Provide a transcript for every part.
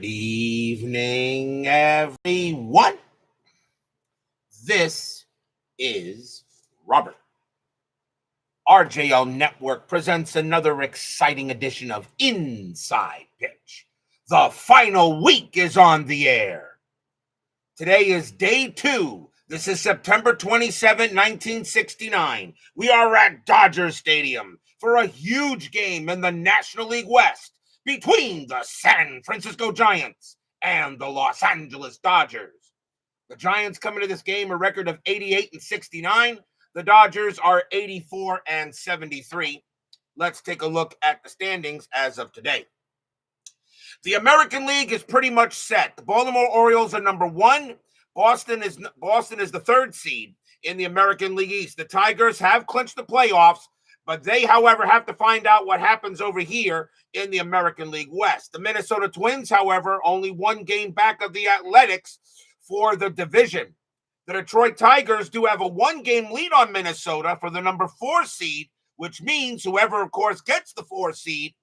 Good evening, everyone. This is Robert. RJL Network presents another exciting edition of Inside Pitch. The final week is on the air. Today is day 2. This is September 27, 1969. We are at Dodger Stadium for a huge game in the National League West between the San Francisco Giants and the Los Angeles Dodgers. The Giants come into this game a record of 88-69. The Dodgers are 84-73. Let's take a look at the standings as of today. The American League is pretty much set. The Baltimore Orioles are number 1. Boston is the 3rd seed in the American League East. The Tigers have clinched the playoffs, but they, however, have to find out what happens over here in the American League West. The Minnesota Twins, however, only 1 game back of the Athletics for the division. The Detroit Tigers do have a 1-game lead on Minnesota for the number 4 seed, which means whoever, of course, gets the 4 seed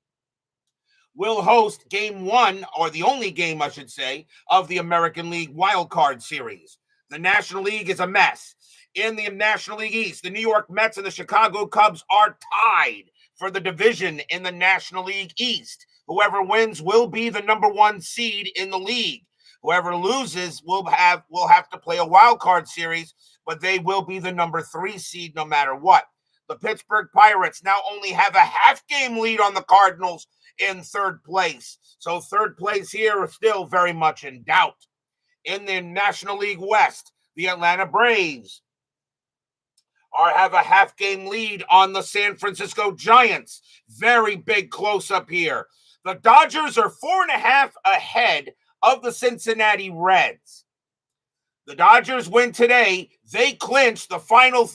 will host game 1, or the only game, I should say, of the American League Wild Card Series. The National League is a mess. In the National League East, the New York Mets and the Chicago Cubs are tied for the division in the National League East. Whoever wins will be the number 1 seed in the league. Whoever loses will have to play a wild card series, but they will be the number 3 seed no matter what. The Pittsburgh Pirates now only have a half-game lead on the Cardinals in 3rd place. So 3rd place here is still very much in doubt. In the National League West, the Atlanta Braves have a half-game lead on the San Francisco Giants. Very big close-up here. The Dodgers are 4.5 ahead of the Cincinnati Reds. The Dodgers win today. They clinch the final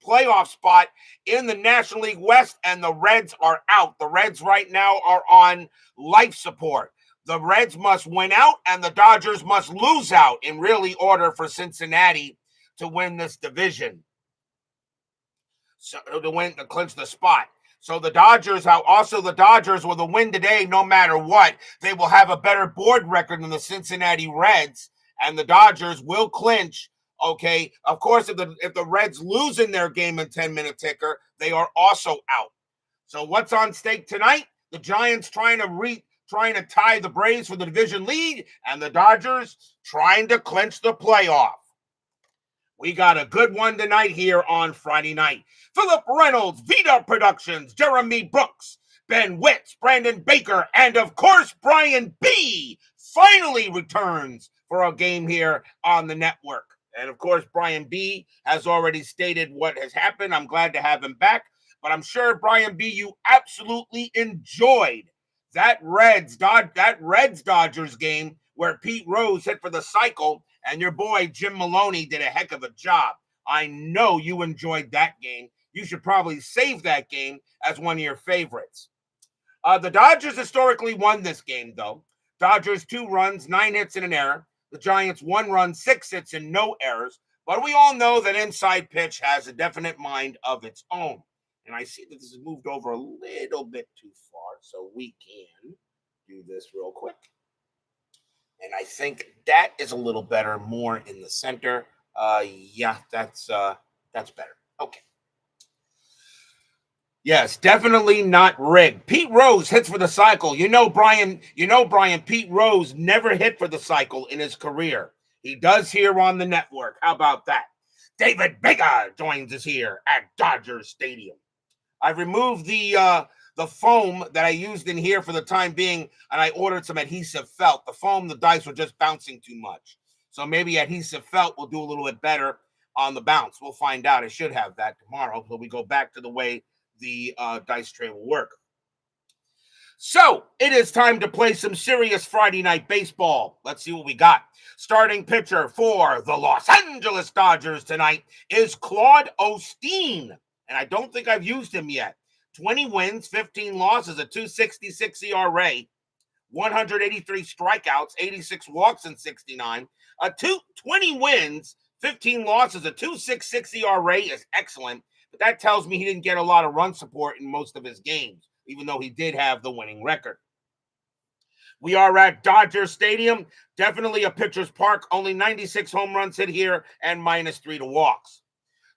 playoff spot in the National League West, and the Reds are out. The Reds right now are on life support. The Reds must win out, and the Dodgers must lose out in really order for Cincinnati to win this division. So to clinch the spot. So the Dodgers with a win today, no matter what, they will have a better board record than the Cincinnati Reds, and the Dodgers will clinch. Okay, of course, if the Reds lose in their game and 10-minute ticker, they are also out. So what's on stake tonight? The Giants trying to tie the Braves for the division lead, and the Dodgers trying to clinch the playoff. We got a good one tonight here on Friday night. Philip Reynolds, Vita Productions, Jeremy Brooks, Ben Witz, Brandon Baker, and of course, Brian B. finally returns for a game here on the network. And of course, Brian B. has already stated what has happened. I'm glad to have him back. But I'm sure, Brian B., you absolutely enjoyed that Reds-Dodgers game where Pete Rose hit for the cycle and your boy Jim Maloney did a heck of a job. I know you enjoyed that game. You should probably save that game as one of your favorites. The Dodgers historically won this game, though. Dodgers 2 runs, 9 hits, and an error. The Giants 1 run, 6 hits, and no errors. But we all know that Inside Pitch has a definite mind of its own. And I see that this has moved over a little bit too far, so we can do this real quick. And I think that is a little better, more in the center. Yeah, that's better. Okay. Yes, definitely not rigged. Pete Rose hits for the cycle. Brian, Pete Rose never hit for the cycle in his career. He does here on the network. How about that? David Vega joins us here at Dodger Stadium. I've removed the foam that I used in here for the time being, and I ordered some adhesive felt. The foam, the dice were just bouncing too much. So maybe adhesive felt will do a little bit better on the bounce. We'll find out. I should have that tomorrow, so we go back to the way the dice tray will work. So it is time to play some serious Friday night baseball. Let's see what we got. Starting pitcher for the Los Angeles Dodgers tonight is Claude Osteen, and I don't think I've used him yet. 20 wins, 15 losses, a 2.66 ERA, 183 strikeouts, 86 walks in 69. 20 wins, 15 losses, a 2.66 ERA is excellent. But that tells me he didn't get a lot of run support in most of his games, even though he did have the winning record. We are at Dodger Stadium. Definitely a pitcher's park. Only 96 home runs hit here and -3 to walks.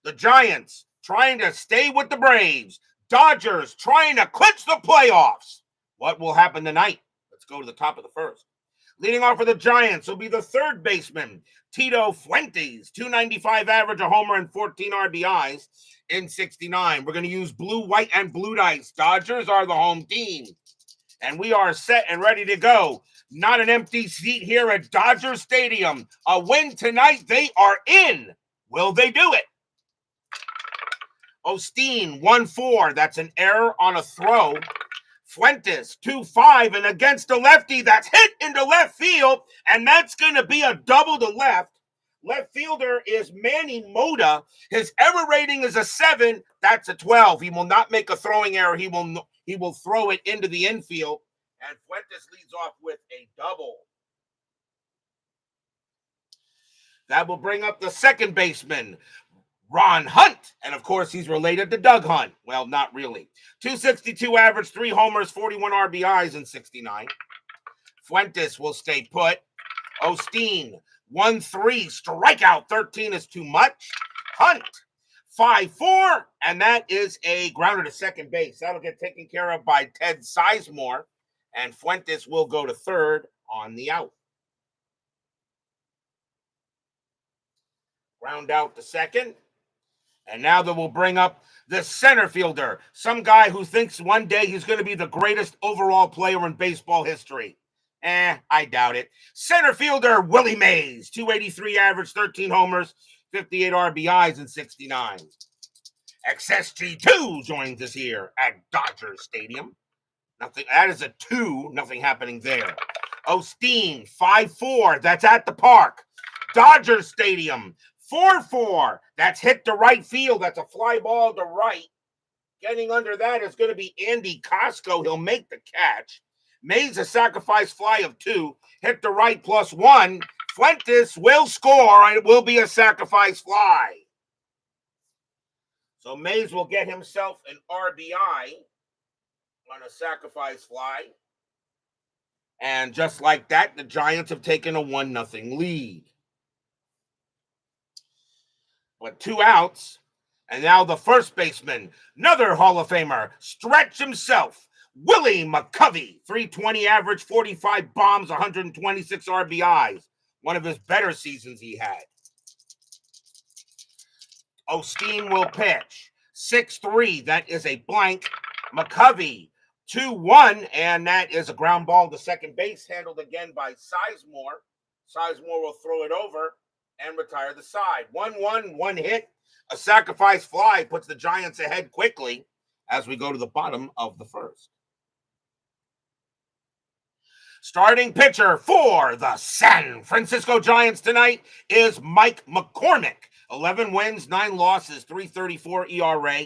The Giants trying to stay with the Braves. Dodgers trying to clinch the playoffs. What will happen tonight? Let's go to the top of the first. Leading off for the Giants will be the third baseman, Tito Fuentes, 295 average, a homer, and 14 RBIs in 69. We're going to use blue, white, and blue dice. Dodgers are the home team. And we are set and ready to go. Not an empty seat here at Dodger Stadium. A win tonight, they are in. Will they do it? Osteen, 1-4. That's an error on a throw. Fuentes, 2-5, and against the lefty, that's hit into left field, and that's going to be a double to left. Left fielder is Manny Mota. His error rating is a 7. That's a 12. He will not make a throwing error. He will throw it into the infield, and Fuentes leads off with a double. That will bring up the second baseman, Ron Hunt, and of course he's related to Doug Hunt. Well, not really. 262 average, 3 homers, 41 RBIs in 69. Fuentes will stay put. Osteen, 1-3, strikeout, 13 is too much. Hunt, 5-4, and that is a grounder to second base. That'll get taken care of by Ted Sizemore, and Fuentes will go to third on the out. Ground out to second. And now that we'll bring up the center fielder, some guy who thinks one day he's going to be the greatest overall player in baseball history. I doubt it. Center fielder Willie Mays, 283 average, 13 homers, 58 RBIs in 69. XSG2 joins us here at Dodger Stadium. Nothing. That is a 2. Nothing happening there. Osteen, 5-4. That's at the park. Dodger Stadium. 4-4. That's hit to right field. That's a fly ball to right. Getting under that is going to be Andy Costco. He'll make the catch. Mays a sacrifice fly of 2. Hit to right +1. Fuentes will score, and it will be a sacrifice fly. So Mays will get himself an RBI on a sacrifice fly. And just like that, the Giants have taken a 1-0 lead. But 2 outs, and now the first baseman, another Hall of Famer, stretch himself, Willie McCovey, 320 average, 45 bombs, 126 RBIs. One of his better seasons he had. Osteen will pitch. 6-3, that is a blank. McCovey, 2-1, and that is a ground ball to second base, handled again by Sizemore. Sizemore will throw it over and retire the side. 1-1, 1 hit. A sacrifice fly puts the Giants ahead quickly as we go to the bottom of the first. Starting pitcher for the San Francisco Giants tonight is Mike McCormick. 11 wins, 9 losses, 3.34 ERA,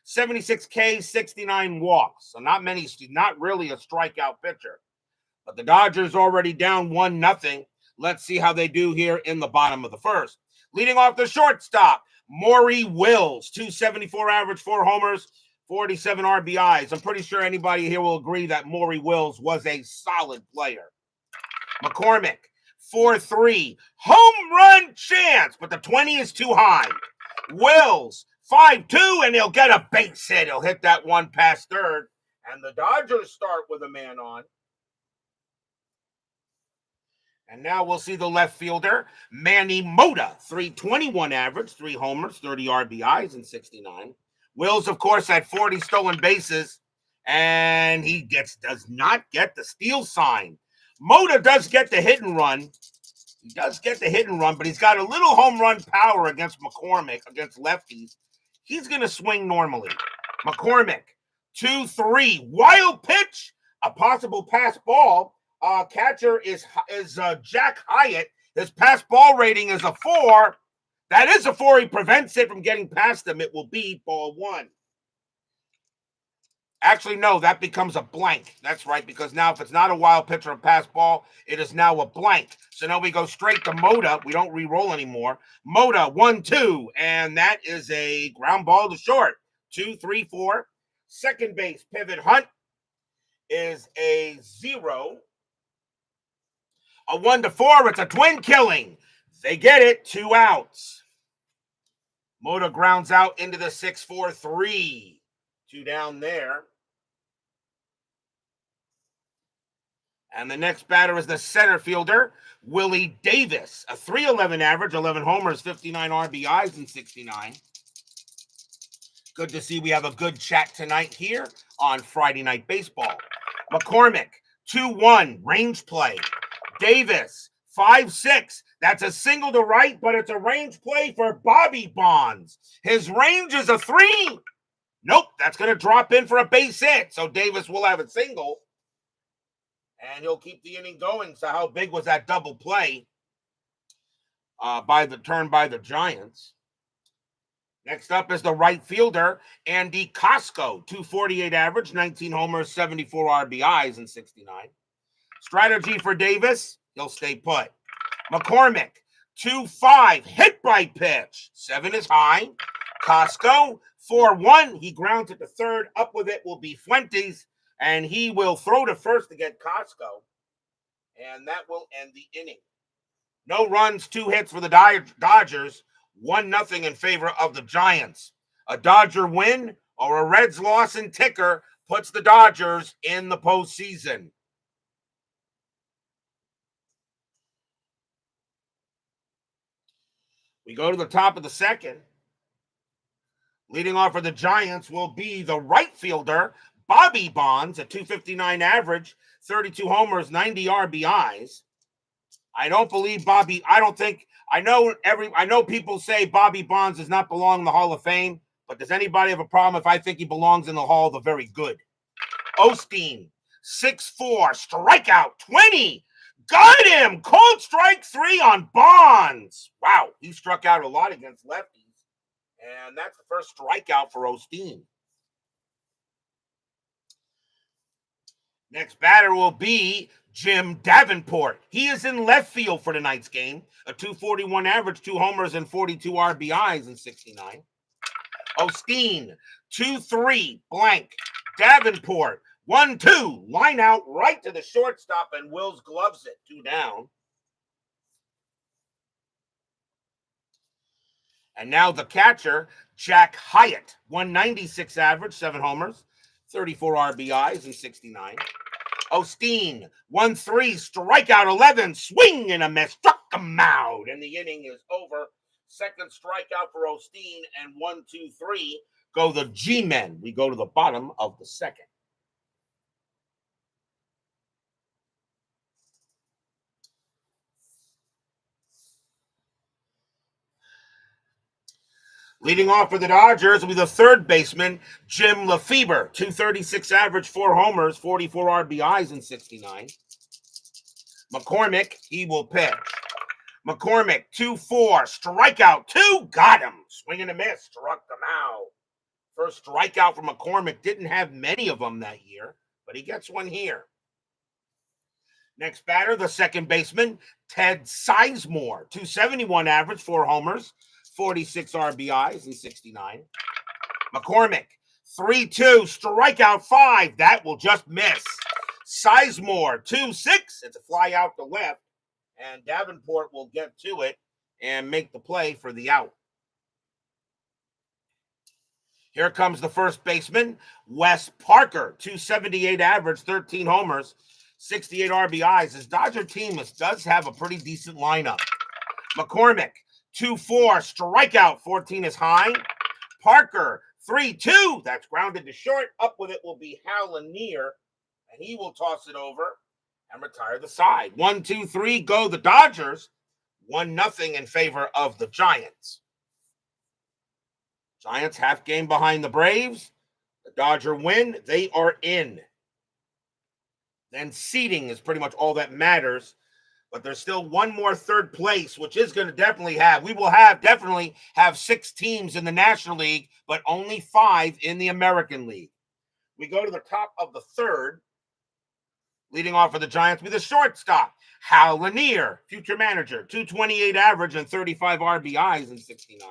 76 Ks, 69 walks. So not really a strikeout pitcher. But the Dodgers already down 1-0. Let's see how they do here in the bottom of the first. Leading off the shortstop, Maury Wills, 274 average, 4 homers, 47 RBIs. I'm pretty sure anybody here will agree that Maury Wills was a solid player. McCormick, 4-3, home run chance, but the 20 is too high. Wills, 5-2, and he'll get a base hit. He'll hit that one past third, and the Dodgers start with a man on. And now we'll see the left fielder, Manny Mota, 321 average, 3 homers, 30 RBIs in 69. Wills, of course, had 40 stolen bases, and he does not get the steal sign. Mota does get the hit and run. He does get the hit and run, but he's got a little home run power against McCormick, against lefties. He's going to swing normally. McCormick, 2-3, wild pitch, a possible pass ball. Catcher is Jack Hyatt. His pass ball rating is a 4. That is a 4. He prevents it from getting past him. It will be ball 1. Actually, no, that becomes a blank. That's right, because now if it's not a wild pitch or a pass ball, it is now a blank. So now we go straight to Mota. We don't re-roll anymore. Mota, 1-2, and that is a ground ball to short. 2-3-4. Second base pivot Hunt is a 0. A 1-4. It's a twin killing. They get it. 2 outs. Mota grounds out into the 6-4-3. 2 down there. And the next batter is the center fielder, Willie Davis. A 3.11 average, 11 homers, 59 RBIs, and 69. Good to see we have a good chat tonight here on Friday Night Baseball. McCormick, 2-1, range play. Davis, 5-6. That's a single to right, but it's a range play for Bobby Bonds. His range is a 3. Nope, that's going to drop in for a base hit. So Davis will have a single. And he'll keep the inning going. So how big was that double play by the Giants? Next up is the right fielder, Andy Costco. 248 average, 19 homers, 74 RBIs, and 69. Strategy for Davis, he'll stay put. McCormick, 2-5, hit by pitch. 7 is high. Costco, 4-1. He grounds it to third. Up with it will be Fuentes. And he will throw to first to get Costco. And that will end the inning. No runs, 2 hits for the Dodgers. 1-0 in favor of the Giants. A Dodger win or a Reds loss in ticker puts the Dodgers in the postseason. We go to the top of the second. Leading off for the Giants will be the right fielder, Bobby Bonds, a 259 average, 32 homers, 90 RBIs. I don't believe I know people say Bobby Bonds does not belong in the Hall of Fame, but does anybody have a problem if I think he belongs in the Hall of the Very Good? Osteen, 6-4, strikeout, 20. Got him! Cold strike 3 on Bonds. Wow, he struck out a lot against lefties. And that's the first strikeout for Osteen. Next batter will be Jim Davenport. He is in left field for tonight's game. A 241 average, 2 homers, and 42 RBIs in 69. Osteen, 2-3, blank. Davenport, 1-2, line out right to the shortstop, and Wills gloves it. 2 down. And now the catcher, Jack Hyatt, 196 average, 7 homers, 34 RBIs, and 69. Osteen, 1-3, strikeout 11, swing and a miss, struck him out, and the inning is over. Second strikeout for Osteen, and 1-2-3 go the G-men. We go to the bottom of the second. Leading off for the Dodgers will be the third baseman, Jim Lefebvre, 236 average, 4 homers, 44 RBIs, and 69. McCormick, he will pitch. McCormick, 2-4, strikeout 2, got him. Swing and a miss, struck him out. First strikeout for McCormick, didn't have many of them that year, but he gets one here. Next batter, the second baseman, Ted Sizemore, 271 average, 4 homers, 46 RBIs, and 69. McCormick, 3-2, strikeout 5. That will just miss. Sizemore, 2-6. It's a fly out to left, and Davenport will get to it and make the play for the out. Here comes the first baseman, Wes Parker, 278 average, 13 homers, 68 RBIs. His Dodger team does have a pretty decent lineup. McCormick, 2-4, strikeout, 14 is high. Parker, 3-2, that's grounded to short. Up with it will be Hal Lanier, and he will toss it over and retire the side. 1-2-3, go the Dodgers. 1-0 in favor of the Giants. Giants half game behind the Braves. The Dodger win. They are in. Then seeding is pretty much all that matters. But there's still one more third place, which is going to definitely have 6 teams in the National League, but only 5 in the American League. We go to the top of the third. Leading off for the Giants with the shortstop, Hal Lanier, future manager, 228 average and 35 RBIs in 69.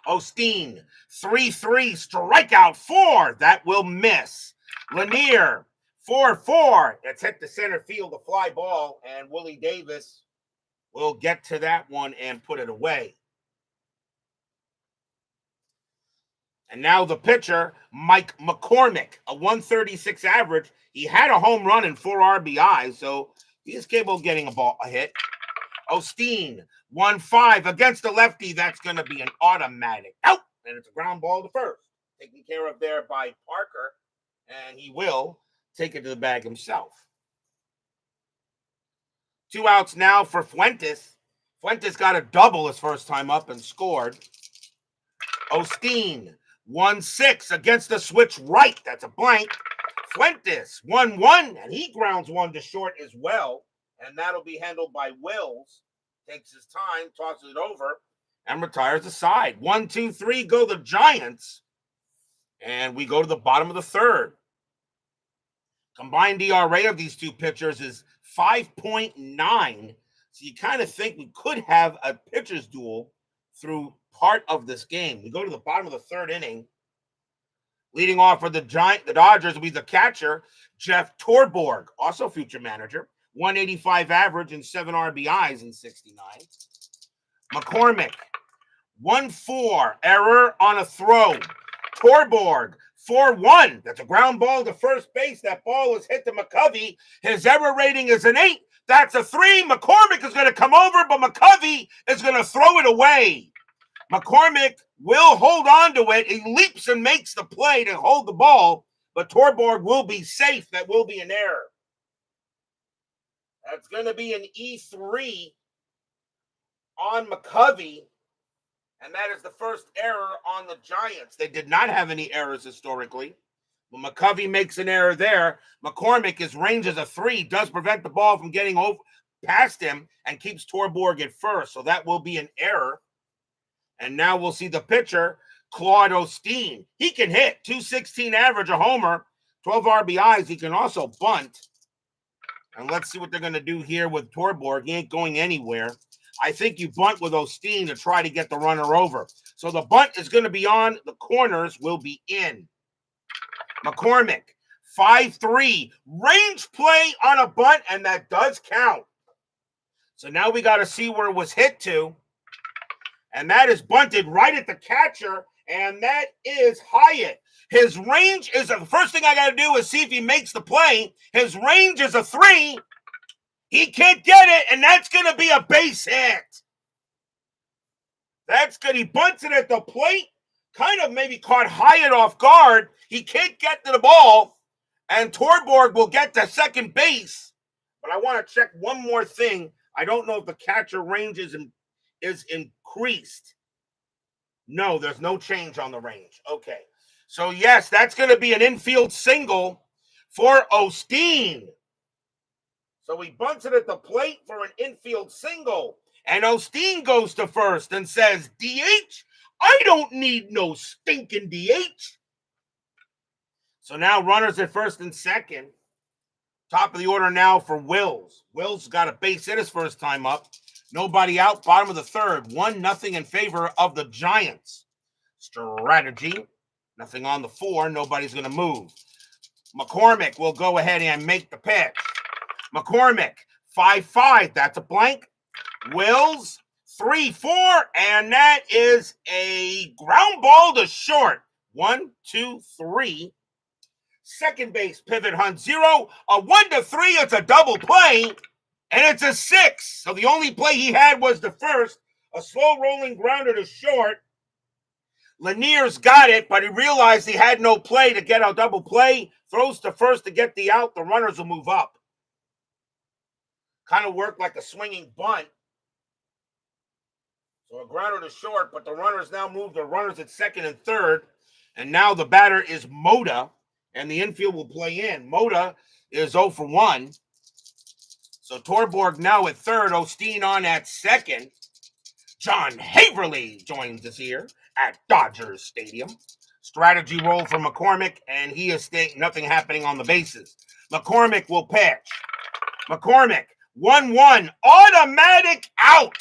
Osteen, 3-3, strikeout 4. That will miss. Lanier, 4-4. It's hit the center field, a fly ball, and Willie Davis will get to that one and put it away. And now the pitcher, Mike McCormick, a 136 average. He had a home run and 4 RBIs, so he's capable of getting a hit. Osteen, 1-5 against the lefty. That's going to be an automatic out, and it's a ground ball to first. Taken care of there by Parker, and he will take it to the bag himself. 2 outs now for Fuentes. Fuentes got a double his first time up and scored. Osteen, 1-6 against the switch right. That's a blank. Fuentes, 1-1, and he grounds one to short as well. And that'll be handled by Wills. Takes his time, tosses it over, and retires the side. 1, 2, 3 go the Giants. And we go to the bottom of the third. Combined ERA of these two pitchers is 5.9. So you kind of think we could have a pitcher's duel through part of this game. We go to the bottom of the third inning. Leading off for the Dodgers will be the catcher, Jeff Torborg, also future manager. 185 average and 7 RBIs in 69. McCormick, 1-4, error on a throw. Torborg, 4-1. That's a ground ball to first base. That ball is hit to McCovey. His error rating is an 8. That's a 3. McCormick is going to come over, but McCovey is going to throw it away. McCormick will hold on to it. He leaps and makes the play to hold the ball, but Torborg will be safe. That will be an error. That's going to be an E3 on McCovey, and that is the first error on the Giants. They did not have any errors historically. When McCovey makes an error there, McCormick, his range is a 3, does prevent the ball from getting over past him and keeps Torborg at first. So that will be an error. And now we'll see the pitcher, Claude Osteen. He can hit, 216 average, a homer, 12 RBIs. He can also bunt. And let's see what they're going to do here with Torborg. He ain't going anywhere. I think you bunt with Osteen to try to get the runner over. So the bunt is going to be on. The corners will be in. McCormick, 5-3. Range play on a bunt, and that does count. So now we got to see where it was hit to. And that is bunted right at the catcher, and that is Hyatt. His range is the first thing I got to do is see if he makes the play. His range is a 3. He can't get it, and that's going to be a base hit. That's good. He bunts it at the plate, kind of maybe caught Hyatt off guard. He can't get to the ball, and Torborg will get to second base. But I want to check one more thing. I don't know if the catcher range is increased. No, there's no change on the range. Okay. So, yes, that's going to be an infield single for Osteen. So he bunts it at the plate for an infield single. And Osteen goes to first and says, DH? I don't need no stinking DH. So now runners at first and second. Top of the order now for Wills. Wills got a base hit his first time up. Nobody out, bottom of the third. 1-0 in favor of the Giants. Strategy. Nothing on the 4. Nobody's going to move. McCormick will go ahead and make the pitch. McCormick, 5-5. That's a blank. Wills, 3-4. And that is a ground ball to short. 1, 2, 3. Second base pivot hunt 0. A 1-3. It's a double play. And it's a 6. So the only play he had was the first. A slow rolling grounder to short. Lanier's got it, but he realized he had no play to get a double play. Throws to first to get the out. The runners will move up. Kind of worked like a swinging bunt. So a grounder to short, but the runners now move the runners at second and third. And now the batter is Moda, and the infield will play in. Moda is 0 for 1. So Torborg now at third, Osteen on at second. John Haverly joins us here at Dodgers Stadium. Strategy roll for McCormick, and he is nothing happening on the bases. McCormick will pitch. McCormick, 1-1, automatic out.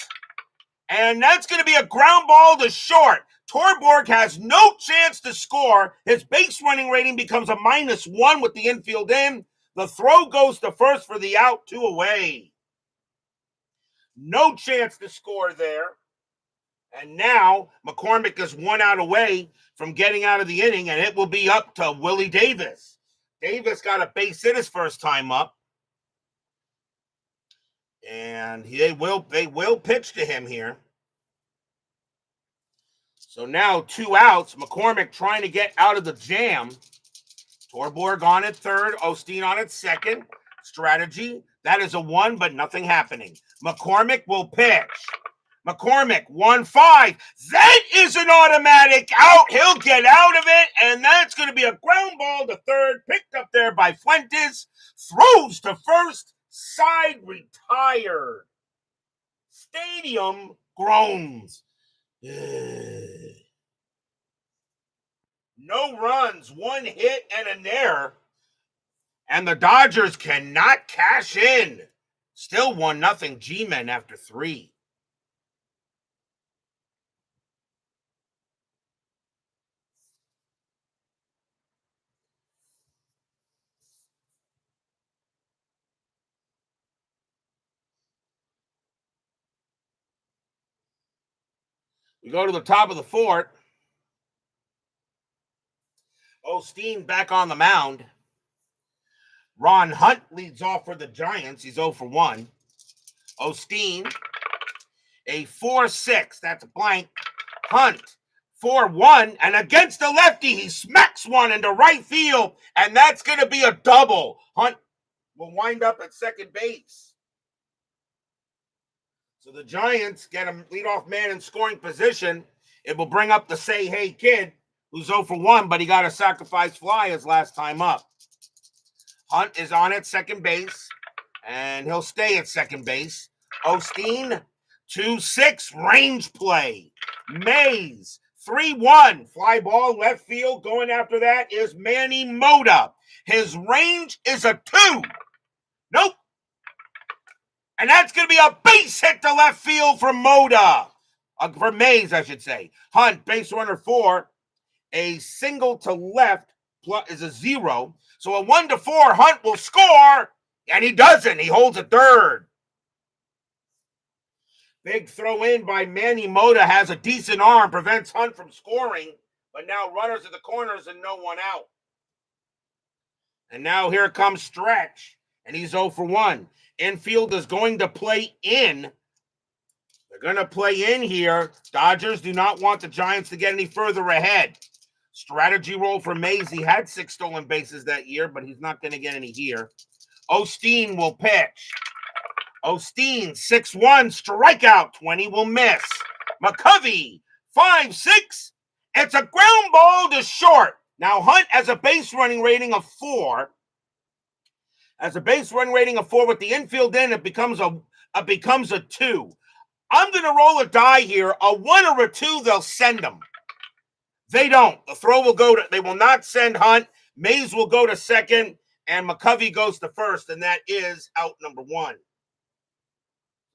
And that's going to be a ground ball to short. Torborg has no chance to score. His base running rating becomes a -1 with the infield in. The throw goes to first for the out, 2 away. No chance to score there. And now McCormick is 1 out away from getting out of the inning, and it will be up to Willie Davis. Davis got a base hit his first time up. And they will pitch to him here. So now 2 outs. McCormick trying to get out of the jam. Torborg on at third. Osteen on at second. Strategy. That is a 1, but nothing happening. McCormick will pitch. McCormick, 1-5. That is an automatic out. He'll get out of it, and that's going to be a ground ball to third. Picked up there by Fuentes. Throws to first. Side retired. Stadium groans. No runs, 1 hit and an error. And the Dodgers cannot cash in. Still 1-0 G-Men after 3. We go to the top of the 4th. Osteen back on the mound. Ron Hunt leads off for the Giants. He's 0 for 1. Osteen, a 4-6. That's a blank. Hunt, 4-1. And against the lefty, he smacks one into right field. And that's going to be a double. Hunt will wind up at second base. So the Giants get a leadoff man in scoring position. It will bring up the Say Hey kid, who's 0 for 1, but he got a sacrifice fly his last time up. Hunt is on at second base, and he'll stay at second base. Osteen, 2-6, range play. Mays, 3-1, fly ball left field. Going after that is Manny Mota. His range is a 2. Nope. And that's going to be a base hit to left field for Mota. For Mays, I should say. Hunt, base runner 4. A single to left is a 0. So a 1-4, Hunt will score. And he doesn't. He holds a third. Big throw in by Manny Mota. Has a decent arm. Prevents Hunt from scoring. But now runners at the corners and no one out. And now here comes Stretch. And he's 0 for 1. Infield is going to play in. They're going to play in here. Dodgers do not want the Giants to get any further ahead. Strategy roll for Mays. He had 6 stolen bases that year, but he's not going to get any here. Osteen will pitch. Osteen, 6-1, strikeout. 20 will miss. McCovey, 5-6. It's a ground ball to short. Now Hunt has a base running rating of 4. As a base run rating of 4 with the infield in, it becomes a 2. I'm going to roll a die here. A 1 or a 2, they'll send them. They don't. The throw will go to, they will not send Hunt. Mays will go to second, and McCovey goes to first, and that is out number 1.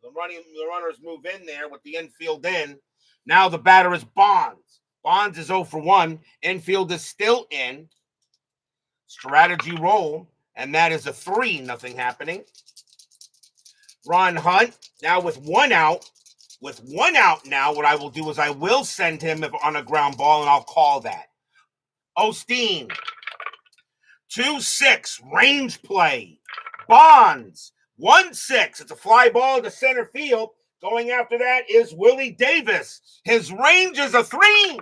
The runners move in there with the infield in. Now the batter is Bonds. Bonds is 0 for 1. Infield is still in. Strategy roll. And that is a 3, nothing happening. Ron Hunt, now with 1 out. With 1 out now, what I will do is I will send him on a ground ball, and I'll call that. Osteen, 2-6, range play. Bonds, 1-6. It's a fly ball to center field. Going after that is Willie Davis. His range is a 3,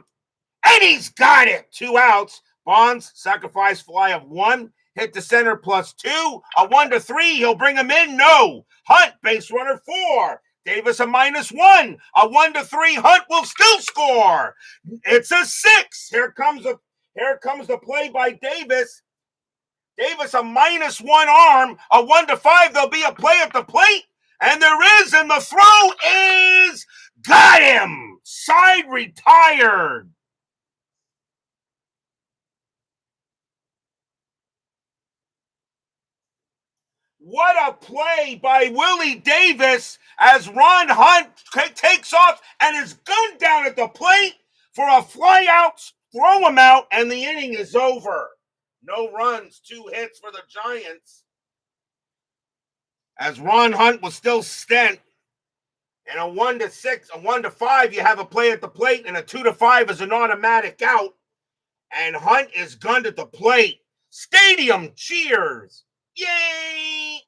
and he's got it. 2 outs. Bonds, sacrifice fly of 1. Hit the center plus 2. A 1-3. He'll bring him in. No. Hunt, base runner 4. Davis a -1. A 1-3. Hunt will still score. It's a 6. Here comes the play by Davis. Davis a -1 arm. A 1-5. There'll be a play at the plate. And there is, and the throw is got him. Side retired. What a play by Willie Davis as Ron Hunt takes off and is gunned down at the plate for a fly out, throw him out, and the inning is over. No runs, 2 hits for the Giants. As Ron Hunt was still stent. And a 1-6, a 1-5, you have a play at the plate, and a 2-5 is an automatic out. And Hunt is gunned at the plate. Stadium cheers. Yay!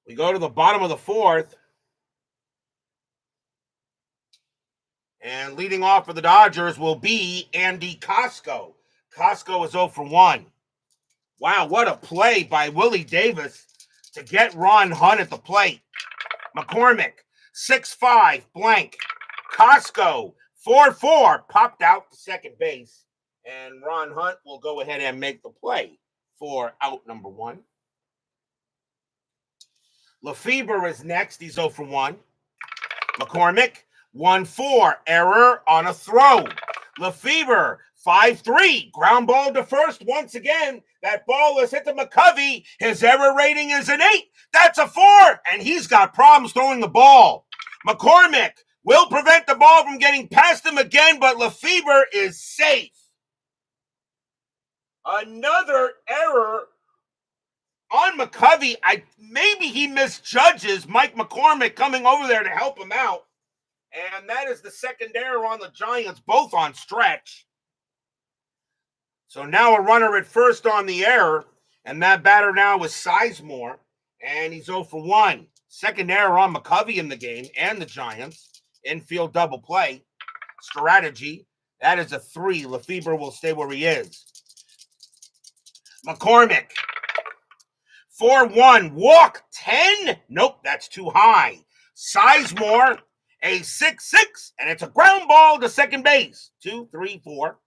We go to the bottom of the fourth. And leading off for the Dodgers will be Andy Costco. Costco is 0 for 1. Wow, what a play by Willie Davis to get Ron Hunt at the plate. McCormick, 6-5, blank. Costco, 4-4, popped out to second base. And Ron Hunt will go ahead and make the play for out number 1. Lefebvre is next. He's 0 for 1. McCormick, 1-4, error on a throw. Lefebvre, 5-3, ground ball to first once again. That ball is hit to McCovey. His error rating is an 8. That's a 4, and he's got problems throwing the ball. McCormick will prevent the ball from getting past him again, but Lefebvre is safe. Another error on McCovey. Maybe he misjudges Mike McCormick coming over there to help him out. And that is the second error on the Giants, both on stretch. So now a runner at first on the error, and that batter now is Sizemore, and he's 0 for 1. Second error on McCovey in the game and the Giants. Infield double play. Strategy. That is a 3. Lefebvre will stay where he is. McCormick. 4-1. Walk 10. Nope, that's too high. Sizemore. A 6-6, and it's a ground ball to second base. 2, 3, 4.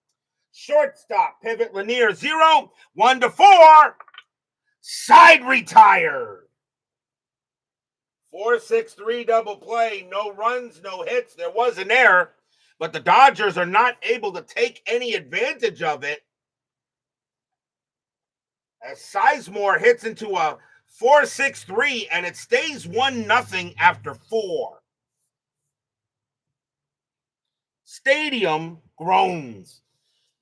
Shortstop, pivot, Lanier, 0. 1-4. Side retired. 4-6-3 double play. No runs, no hits. There was an error, but the Dodgers are not able to take any advantage of it. As Sizemore hits into a 4-6-3, and it stays 1-0 after 4. Stadium groans.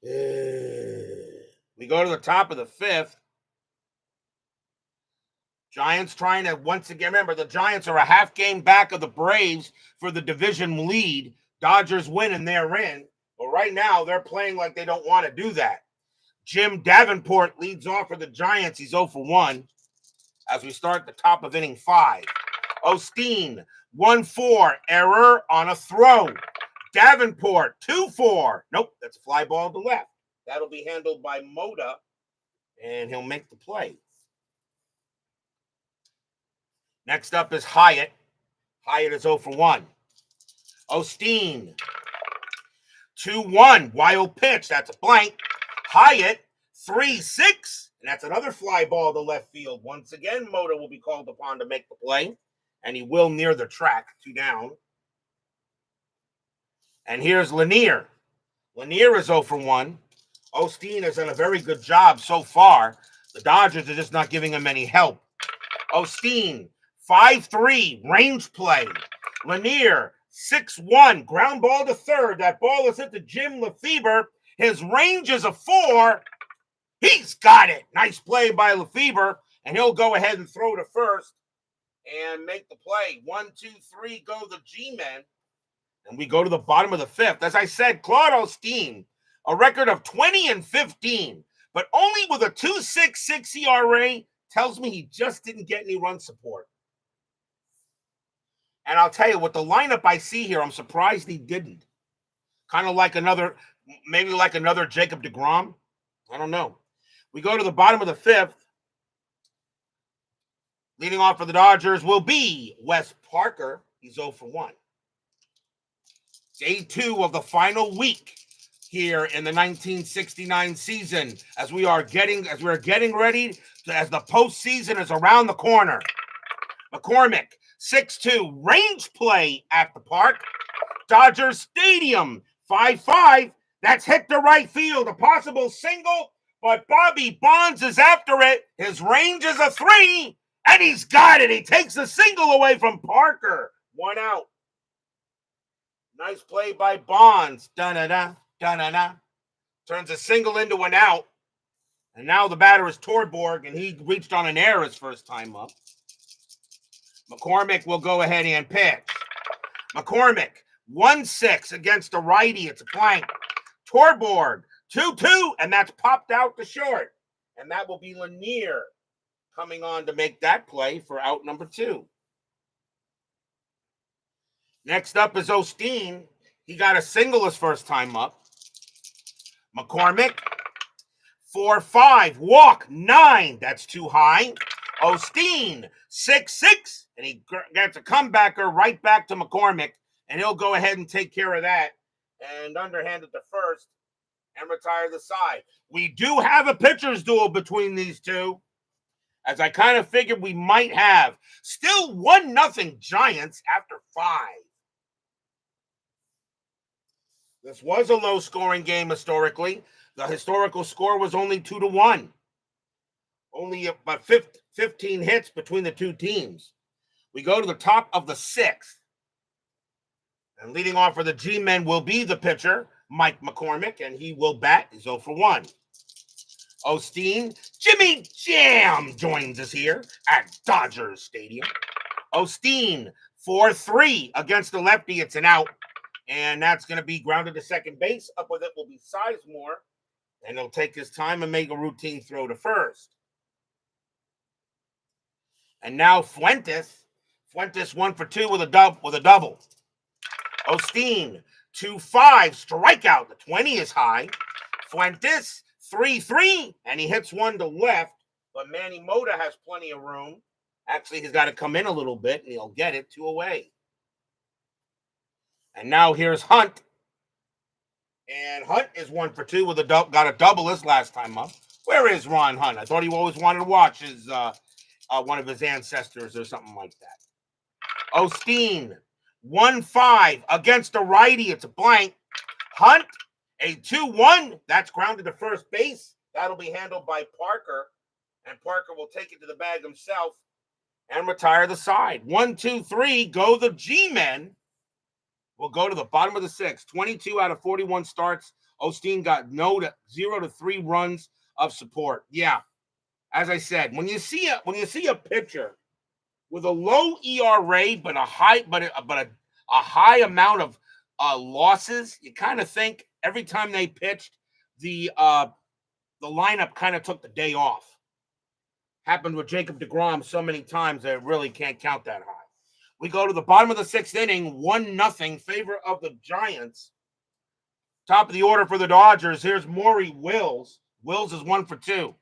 We go to the top of the 5th. Giants trying to once again, remember, the Giants are a half game back of the Braves for the division lead. Dodgers win and they're in. But right now, they're playing like they don't want to do that. Jim Davenport leads off for the Giants. He's 0 for 1 as we start the top of inning 5. Osteen, 1-4, error on a throw. Davenport, 2-4. Nope, that's a fly ball to left. That'll be handled by Moda, and he'll make the play. Next up is Hyatt. Hyatt is 0 for 1. Osteen, 2-1, wild pitch. That's a blank. Hyatt, 3-6, and that's another fly ball to left field. Once again, Moda will be called upon to make the play, and he will near the track, 2 down. And here's Lanier. Lanier is 0 for 1. Osteen has done a very good job so far. The Dodgers are just not giving him any help. Osteen, 5-3, range play. Lanier, 6-1, ground ball to third. That ball is hit to Jim Lefebvre. His range is a 4. He's got it. Nice play by Lefebvre, and he'll go ahead and throw to first and make the play. 1, 2, 3, go the G-men. And we go to the bottom of the 5th. As I said, Claude Osteen, a record of 20-15, but only with a 2.66 ERA, tells me he just didn't get any run support. And I'll tell you, with the lineup I see here, I'm surprised he didn't. Kind of like maybe like another Jacob deGrom. I don't know. We go to the bottom of the 5th. Leading off for the Dodgers will be Wes Parker. He's 0 for 1. Day 2 of the final week here in the 1969 season, as we're getting ready as the postseason is around the corner. McCormick, 6-2, range play at the park. Dodgers Stadium, 5-5. That's hit to right field, a possible single, but Bobby Bonds is after it. His range is a 3, and he's got it. He takes the single away from Parker. 1 out. Nice play by Bonds. Da-da-da, da-da-da. Turns a single into an out. And now the batter is Torborg, and he reached on an error his first time up. McCormick will go ahead and pitch. McCormick, 1-6 against a righty. It's a blank. Torborg, 2-2, and that's popped out to short. And that will be Lanier coming on to make that play for out number 2. Next up is Osteen. He got a single his first time up. McCormick, 4-5, walk, 9. That's too high. Osteen, 6-6, and he gets a comebacker right back to McCormick, and he'll go ahead and take care of that and underhand at the first and retire the side. We do have a pitcher's duel between these two, as I kind of figured we might have. Still 1-0 Giants after 5. This was a low-scoring game historically. The historical score was only 2-1. Only about 15 hits between the two teams. We go to the top of the 6th. And leading off for the G-men will be the pitcher, Mike McCormick, and he will bat. He's 0 for 1. Osteen, Jimmy Jam joins us here at Dodgers Stadium. Osteen, 4-3 against the lefty. It's an out. And that's going to be grounded to second base. Up with it will be Sizemore. And he'll take his time and make a routine throw to first. And now Fuentes. Fuentes 1 for 2 with a double. Osteen, 2-5, strikeout. The 20 is high. Fuentes, 3-3, and he hits one to left. But Manny Mota has plenty of room. Actually, he's got to come in a little bit, and he'll get it 2 away. And now here's Hunt. And Hunt is 1 for 2 with got a double his last time up. Where is Ron Hunt? I thought he always wanted to watch his one of his ancestors or something like that. Osteen, 1-5 against a righty. It's a blank. Hunt, a 2-1. That's grounded to first base. That'll be handled by Parker. And Parker will take it to the bag himself and retire the side. 1, 2, 3. Go the G-men. We'll go to the bottom of the 6th. 22 out of 41 starts. Osteen got 0 to 3 runs of support. Yeah, as I said, when you see a pitcher with a low ERA but a high amount of losses, you kind of think every time they pitched, the lineup kind of took the day off. Happened with Jacob deGrom so many times that it really can't count that high. We go to the bottom of the 6th inning, 1-0 favor of the Giants. Top of the order for the Dodgers. Here's Maury Wills. Wills is 1 for 2.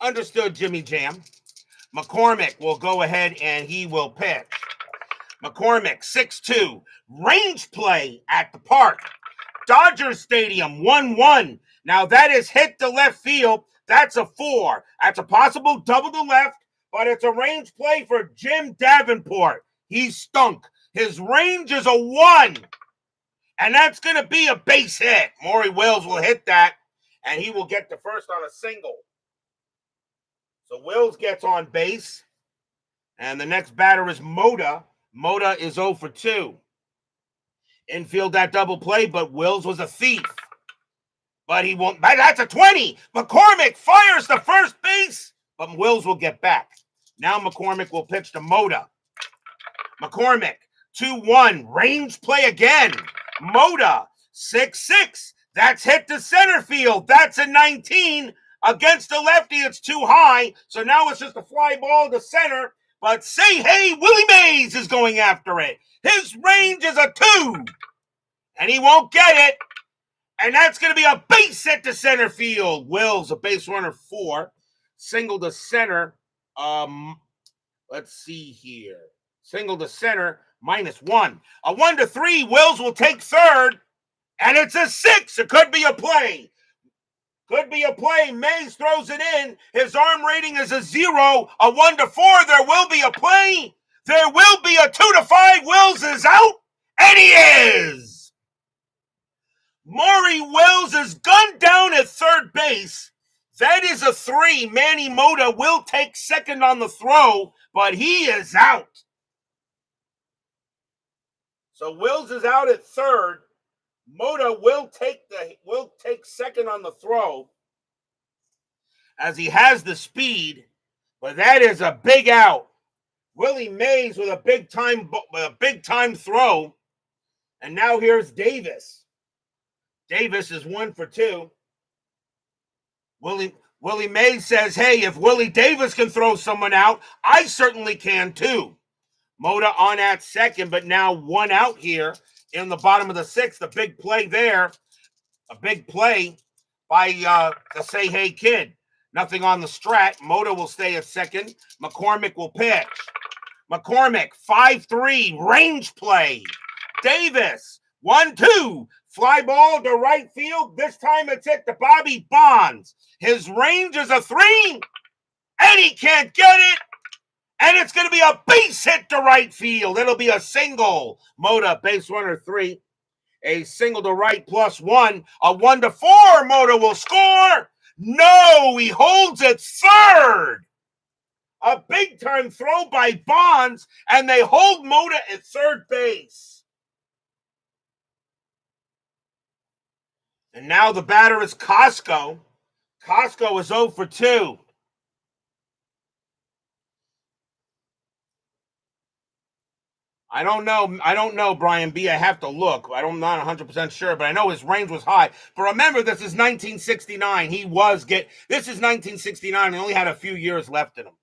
Understood, Jimmy Jam. McCormick will go ahead and he will pitch. McCormick, 6-2. Range play at the park. Dodgers Stadium, 1-1. Now that is hit to left field. That's a 4. That's a possible double to left. But it's a range play for Jim Davenport. He stunk. His range is a 1. And that's going to be a base hit. Maury Wills will hit that, and he will get the first on a single. So Wills gets on base. And the next batter is Mota. Mota is 0 for 2. Infield that double play, but Wills was a thief. But he won't. That's a 20. McCormick fires the first base, but Wills will get back. Now McCormick will pitch to Mota. McCormick, 2-1. Range play again. Mota, 6-6. That's hit to center field. That's a 19. Against the lefty, it's too high. So now it's just a fly ball to center. But say hey, Willie Mays is going after it. His range is a 2. And he won't get it. And that's going to be a base hit to center field. Wills, a base runner 4. Single to center. Let's see here. Single to center, -1. A 1 to 3. Wills will take third. And it's a 6. It could be a play. Could be a play. Mays throws it in. His arm rating is a 0. A 1 to 4. There will be a play. There will be a 2 to 5. Wills is out. And he is. Maury Wills is gunned down at third base. That is a 3. Manny Mota will take second on the throw, but he is out. So Wills is out at third. Mota will take second on the throw as he has the speed, but that is a big out. Willie Mays with a big time throw, and now here's Davis. Davis is 1 for 2. Willie Mays says, "Hey, if Willie Davis can throw someone out, I certainly can too." Mota on at second, but now 1 out here in the bottom of the 6th. A big play there. A big play by the Say Hey Kid. Nothing on the strat. Mota will stay at second. McCormick will pitch. McCormick, 5-3, range play. Davis, 1-2, fly ball to right field. This time it's hit to Bobby Bonds. His range is a 3, and he can't get it. And it's going to be a base hit to right field. It'll be a single. Mota, base runner 3. A single to right +1. A 1-4. Mota will score. No, he holds it third. A big-time throw by Bonds, and they hold Mota at third base. And now the batter is Costco. Costco is 0 for 2. I don't know, Brian B. I have to look. I'm not 100% sure, but I know his range was high. But remember, this is 1969. This is 1969. He only had a few years left in him.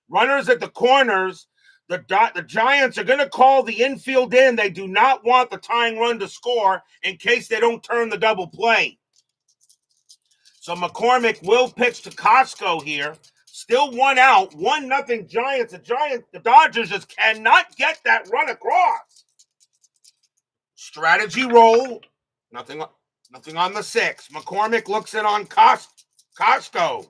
Runners at the corners. The Giants are going to call the infield in. They do not want the tying run to score in case they don't turn the double play. So McCormick will pitch to Costco here. Still 1 out, 1-0 Giants. The Dodgers just cannot get that run across. Strategy roll. Nothing on the 6. McCormick looks in on Costco.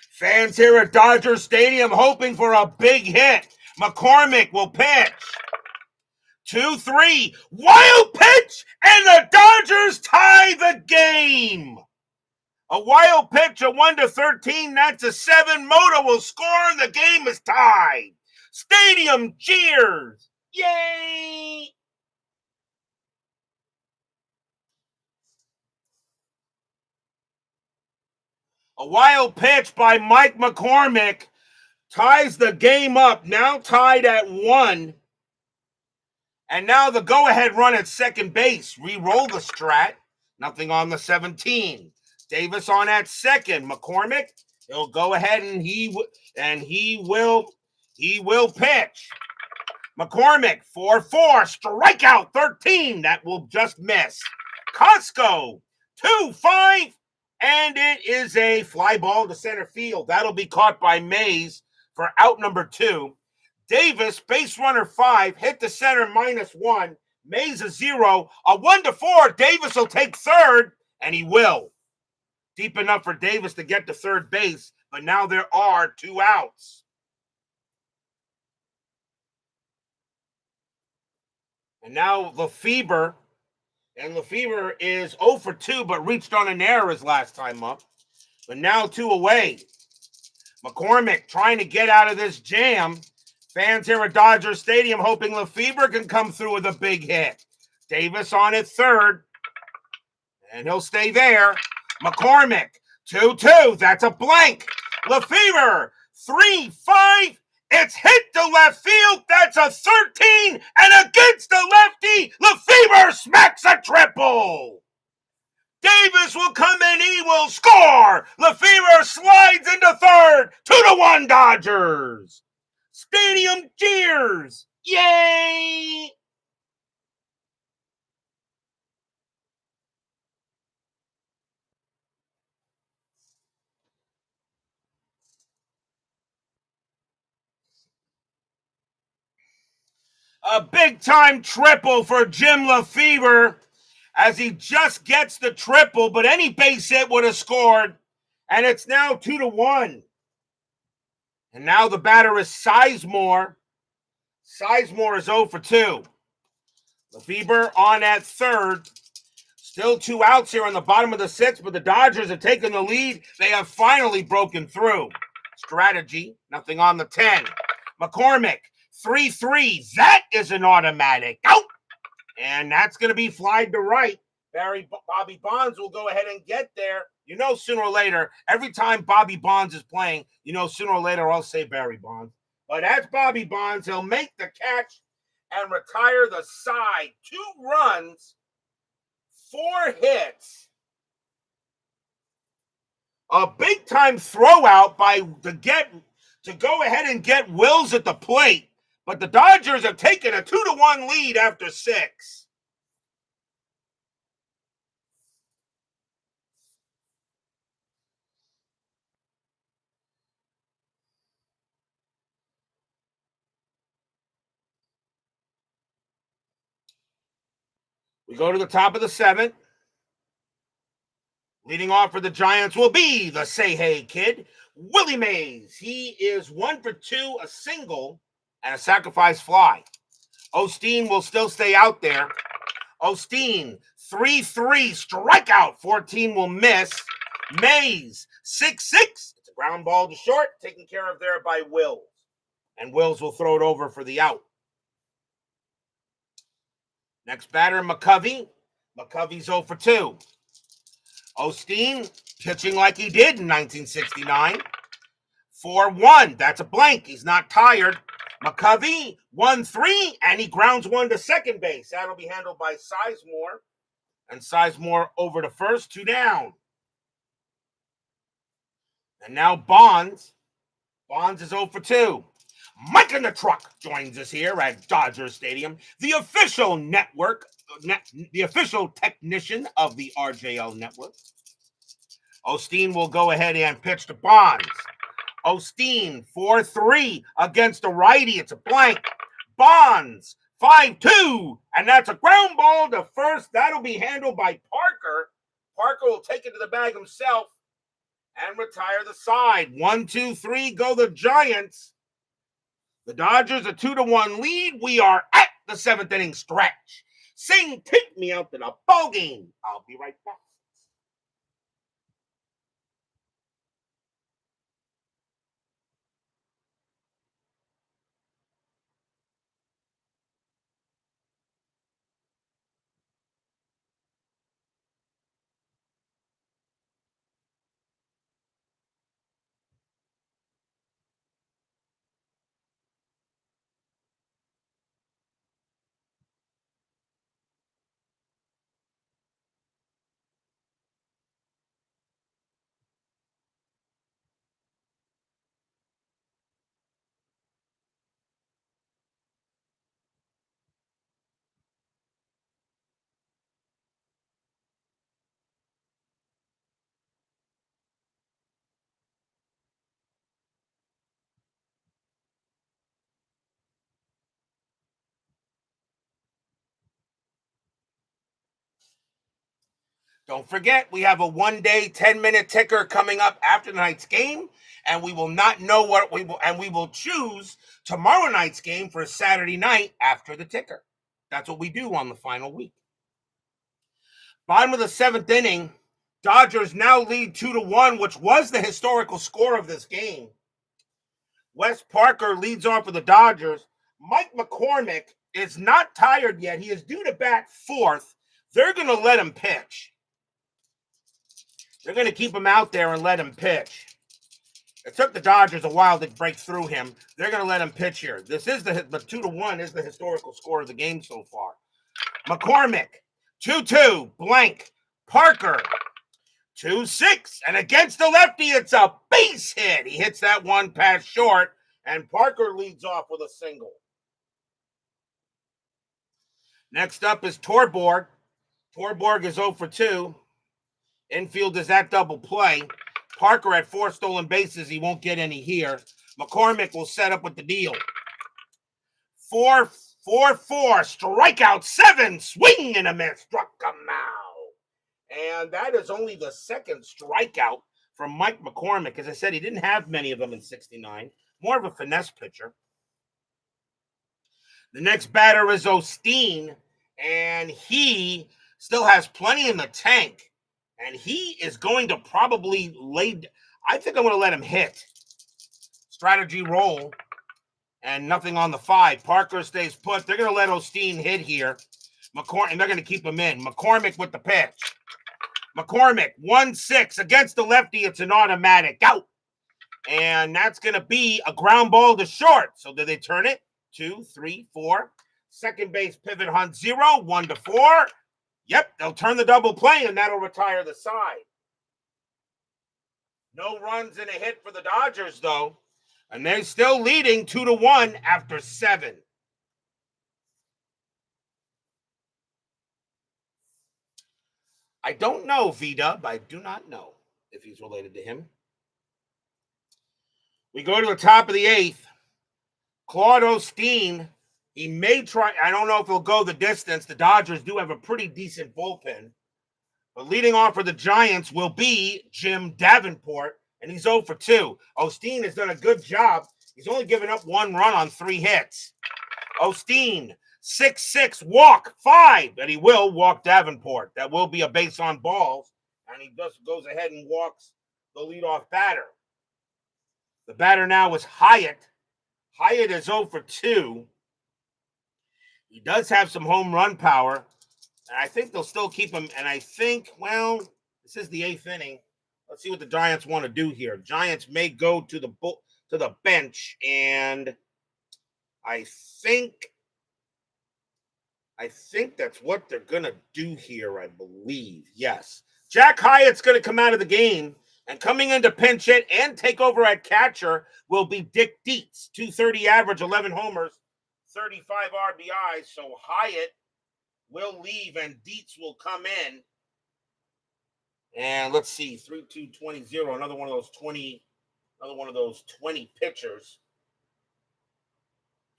Fans here at Dodger Stadium hoping for a big hit. McCormick will pitch. 2-3. Wild pitch, and the Dodgers tie the game. A wild pitch, a 1-13. That's a 7. Mota will score, and the game is tied. Stadium cheers. Yay! A wild pitch by Mike McCormick ties the game up, now tied at 1. And now the go-ahead run at second base. Re-roll the strat. Nothing on the 17. Davis on at second. McCormick, he'll go ahead and he will pitch. McCormick, 4-4, strikeout 13. That will just miss. Costco, 2-5. And it is a fly ball to center field. That'll be caught by Mays for out number 2. Davis, base runner 5, hit to center -1. Mays a 0. A 1-4. Davis will take third, and he will. Deep enough for Davis to get to third base, but now there are 2 outs. And now Lefebvre. And Lefebvre is 0 for 2, but reached on an error his last time up. But now 2 away. McCormick trying to get out of this jam. Fans here at Dodger Stadium hoping Lefebvre can come through with a big hit. Davis on at third. And he'll stay there. McCormick, 2-2. That's a blank. Lefebvre, 3-5. It's hit to left field. That's a 13. And against the lefty, Lefebvre smacks a triple. Davis will come in. He will score. Lefebvre slides into third. 2-1 Dodgers. Stadium cheers. Yay! A big-time triple for Jim Lefebvre as he just gets the triple, but any base hit would have scored. And it's now 2-1. And now the batter is Sizemore. Sizemore is 0 for 2. Lefebvre on at third. Still 2 outs here on the bottom of the 6th, but the Dodgers have taken the lead. They have finally broken through. Strategy, nothing on the 10. McCormick, 3-3. That is an automatic. Out! And that's going to be flied to right. Bobby Bonds will go ahead and get there. You know, sooner or later, every time Bobby Bonds is playing, you know, sooner or later I'll say Barry Bonds. But that's Bobby Bonds. He'll make the catch and retire the side. 2 runs, 4 hits. A big time throw out to go ahead and get Wills at the plate. But the Dodgers have taken a 2-1 lead after 6. We go to the top of the 7th. Leading off for the Giants will be the Say Hey Kid, Willie Mays. He is 1 for 2, a single, and a sacrifice fly. Osteen will still stay out there. Osteen, 3-3, strikeout. 14 will miss. Mays, 6-6. It's a ground ball to short, taken care of there by Wills. And Wills will throw it over for the out. Next batter, McCovey. McCovey's 0 for 2. Osteen pitching like he did in 1969. 4-1. That's a blank. He's not tired. McCovey, 1-3, and he grounds one to second base. That'll be handled by Sizemore. And Sizemore over to first, 2 down. And now Bonds. Bonds is 0 for 2. Mike in the Truck joins us here at Dodger Stadium, the official network, the official technician of the RJL network. Osteen will go ahead and pitch to Bonds. Osteen, 4-3 against the righty. It's a blank. Bonds, 5-2, and that's a ground ball to first. That'll be handled by Parker. Parker will take it to the bag himself and retire the side. 1-2-3, go the Giants. The Dodgers a 2-1 lead. We are at the 7th inning stretch. Sing, take me out to the ball game. I'll be right back. Don't forget, we have a 1-day, 10-minute ticker coming up after tonight's game, and we will not know what we will, and we will choose tomorrow night's game for a Saturday night after the ticker. That's what we do on the final week. Bottom of the 7th inning, Dodgers now lead 2-1, which was the historical score of this game. Wes Parker leads off for the Dodgers. Mike McCormick is not tired yet. He is due to bat 4th. They're going to let him pitch. They're going to keep him out there and let him pitch. It took the Dodgers a while to break through him. They're going to let him pitch here. This is the 2-1 is the historical score of the game so far. McCormick, 2-2, blank. Parker, 2-6, and against the lefty, it's a base hit. He hits that one past short, and Parker leads off with a single. Next up is Torborg. Torborg is 0 for 2. Infield is at double play. Parker at 4 stolen bases. He won't get any here. McCormick will set up with the deal. 4-4, strikeout 7, swing and a miss, struck him out. And that is only the 2nd strikeout from Mike McCormick. As I said, he didn't have many of them in 69. More of a finesse pitcher. The next batter is Osteen, and he still has plenty in the tank. And he is going to probably I think I'm going to let him hit. Strategy roll. And nothing on the 5. Parker stays put. They're going to let Osteen hit here. McCormick, and they're going to keep him in. McCormick with the pitch. McCormick, 1-6 against the lefty. It's an automatic out. And that's going to be a ground ball to short. So do they turn it? 2, 3, 4. Second base pivot hunt 0, 1-4. Yep, they'll turn the double play, and that'll retire the side. No runs and a hit for the Dodgers, though. And they're still leading 2-1 after 7. I don't know V-Dub. I do not know if he's related to him. We go to the top of the 8th. Claude Osteen. He may try. I don't know if he'll go the distance. The Dodgers do have a pretty decent bullpen. But leading off for the Giants will be Jim Davenport, and he's 0 for 2. Osteen has done a good job. He's only given up 1 run on 3 hits. Osteen, 6-6, walk 5, and he will walk Davenport. That will be a base on balls, and he just goes ahead and walks the leadoff batter. The batter now is Hyatt. Hyatt is 0 for 2. He does have some home run power, and I think they'll still keep him. And I think, well, this is the 8th inning. Let's see what the Giants want to do here. Giants may go to the bench, and I think that's what they're going to do here, I believe. Yes. Jack Hyatt's going to come out of the game, and coming in to pinch hit and take over at catcher will be Dick Dietz. 230 average, 11 homers, 35 RBIs. So Hyatt will leave, and Dietz will come in. And let's see, 3-2-20-0, another one of those 20 pitchers.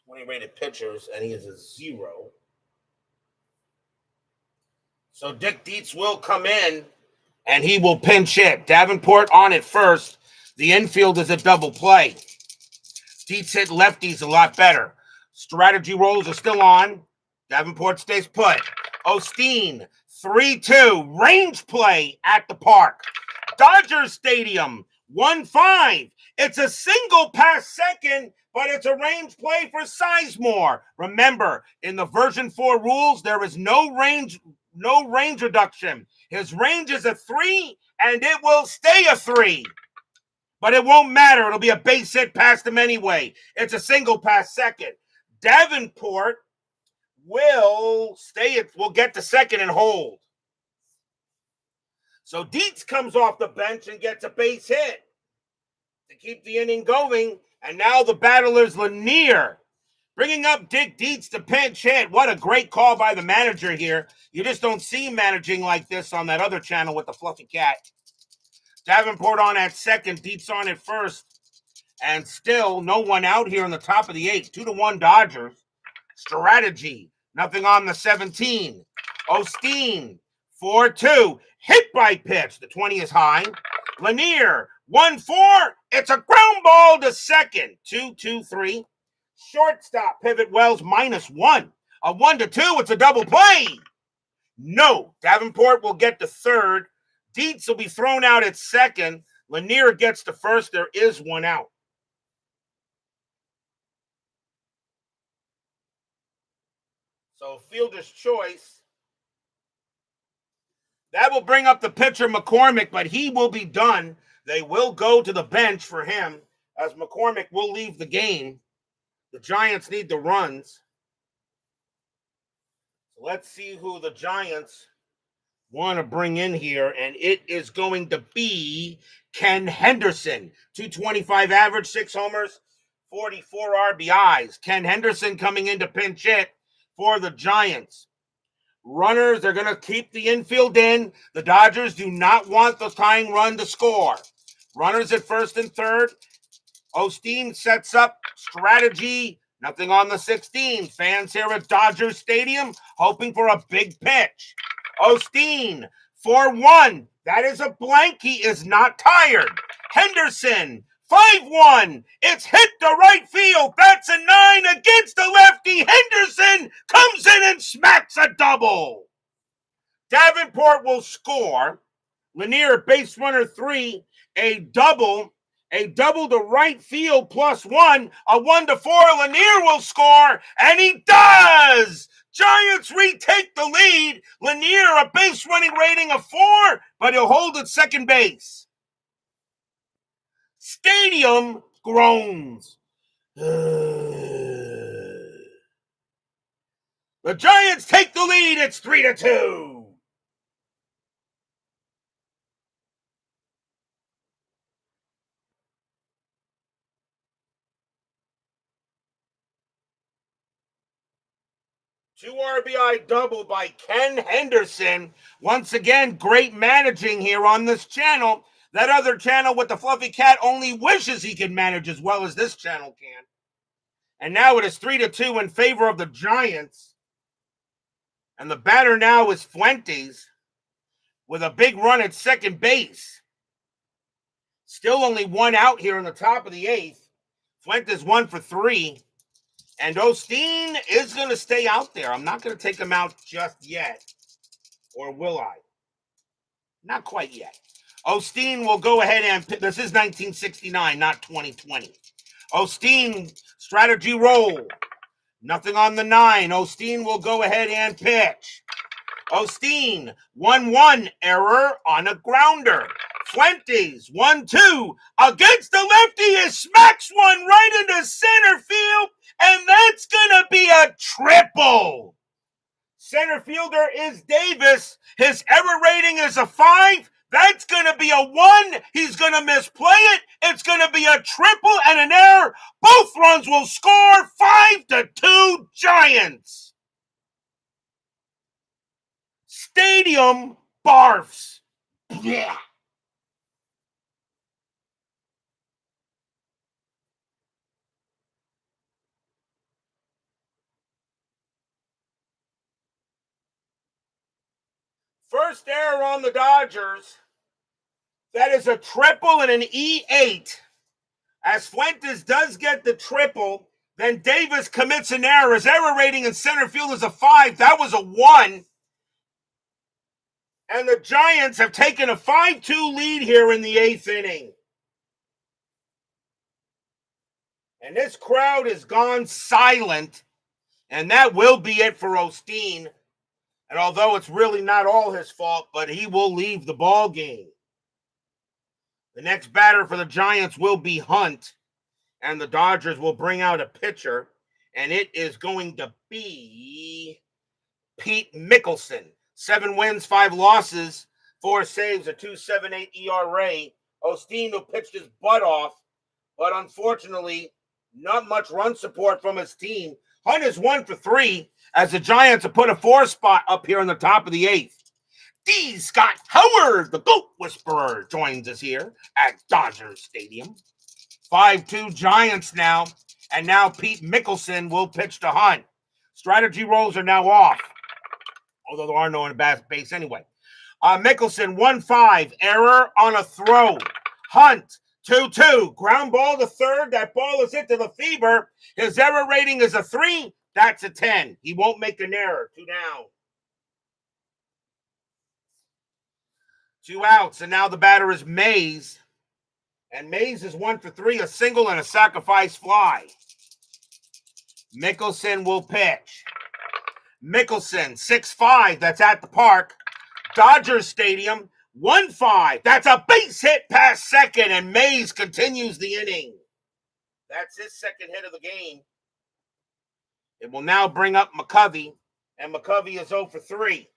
20 rated pitchers, and he is a 0. So Dick Dietz will come in, and he will pinch hit. Davenport on it first. The infield is a double play. Dietz hit lefties a lot better. Strategy rolls are still on. Davenport stays put. Osteen, 3-2. Range play at the park. Dodgers Stadium, 1-5. It's a single past second, but it's a range play for Sizemore. Remember, in the version 4 rules, there is no range reduction. His range is a 3, and it will stay a 3. But it won't matter. It'll be a base hit past him anyway. It's a single past second. Davenport will get to second and hold. So Dietz comes off the bench and gets a base hit to keep the inning going. And now the battle is Lanier, bringing up Dick Dietz to pinch hit. What a great call by the manager here. You just don't see managing like this on that other channel with the fluffy cat. Davenport on at second, Dietz on at first. And still no one out here in the top of the 8th. 2-1 Dodgers. Strategy. Nothing on the 17. Osteen, 4-2. Hit by pitch. The 20 is high. Lanier, 1-4. It's a ground ball to second. 2-2-3. Shortstop, Pivot Wells, -1. A 1-2. It's a double play. No. Davenport will get to third. Dietz will be thrown out at second. Lanier gets to first. There is one out. So fielder's choice. That will bring up the pitcher McCormick, but he will be done. They will go to the bench for him as McCormick will leave the game. The Giants need the runs. So let's see who the Giants want to bring in here, and it is going to be Ken Henderson. 225 average, 6 homers, 44 RBIs. Ken Henderson coming in to pinch hit for the Giants. Runners, they're going to keep the infield in. The Dodgers do not want the tying run to score. Runners at first and third. Osteen sets up strategy. Nothing on the 16. Fans here at Dodger Stadium hoping for a big pitch. Osteen, 4-1. That is a blank. He is not tired. Henderson, 5-1. It's hit to right field. That's a 9 against the lefty. Henderson comes in and smacks a double. Davenport will score. Lanier, base runner 3. A double to right field +1. A 1-4. Lanier will score, and he does. Giants retake the lead. Lanier, a base running rating of 4, but he'll hold at second base. Stadium groans. The Giants take the lead. It's 3-2. Two RBI double by Ken Henderson. Once again, great managing here on this channel. That other channel with the fluffy cat only wishes he could manage as well as this channel can. And now it is 3-2 in favor of the Giants. And the batter now is Fuentes with a big run at second base. Still only one out here in the top of the 8th. Fuentes 1 for 3. And Osteen is going to stay out there. I'm not going to take him out just yet. Or will I? Not quite yet. Osteen will go ahead and... This is 1969, not 2020. Osteen, strategy roll. Nothing on the 9. Osteen will go ahead and pitch. Osteen, 1-1 error on a grounder. Fuentes, 1-2 against the lefty. He smacks one right into center field, and that's going to be a triple. Center fielder is Davis. His error rating is a 5. That's going to be a 1. He's going to misplay it. It's going to be a triple and an error. Both runs will score. 5-2 Giants. Stadium barfs. Yeah. First error on the Dodgers. That is a triple and an E8. As Fuentes does get the triple, then Davis commits an error. His error rating in center field is a 5. That was a 1. And the Giants have taken a 5-2 lead here in the 8th inning. And this crowd has gone silent. And that will be it for Osteen. And although it's really not all his fault, but he will leave the ball game. The next batter for the Giants will be Hunt, and the Dodgers will bring out a pitcher, and it is going to be Pete Mickelson. 7 wins, 5 losses, 4 saves, a 2.78 ERA. Osteen, who pitched his butt off, but unfortunately, not much run support from his team. Hunt is 1 for 3 as the Giants have put a 4 spot up here in the top of the 8th. D. Scott Howard, the GOAT Whisperer, joins us here at Dodger Stadium. 5-2 Giants now, and now Pete Mickelson will pitch to Hunt. Strategy rolls are now off, although there are no on base anyway. Mickelson, 1-5, error on a throw. Hunt, 2-2, ground ball to third. That ball is hit to the fever. His error rating is a 3. That's a 10. He won't make an error. 2 down. 2 outs, and now the batter is Mays. And Mays is 1 for 3, a single and a sacrifice fly. Mickelson will pitch. Mickelson, 6-5, that's at the park. Dodgers Stadium, 1-5. That's a base hit past second, and Mays continues the inning. That's his second hit of the game. It will now bring up McCovey, and McCovey is 0 for 3.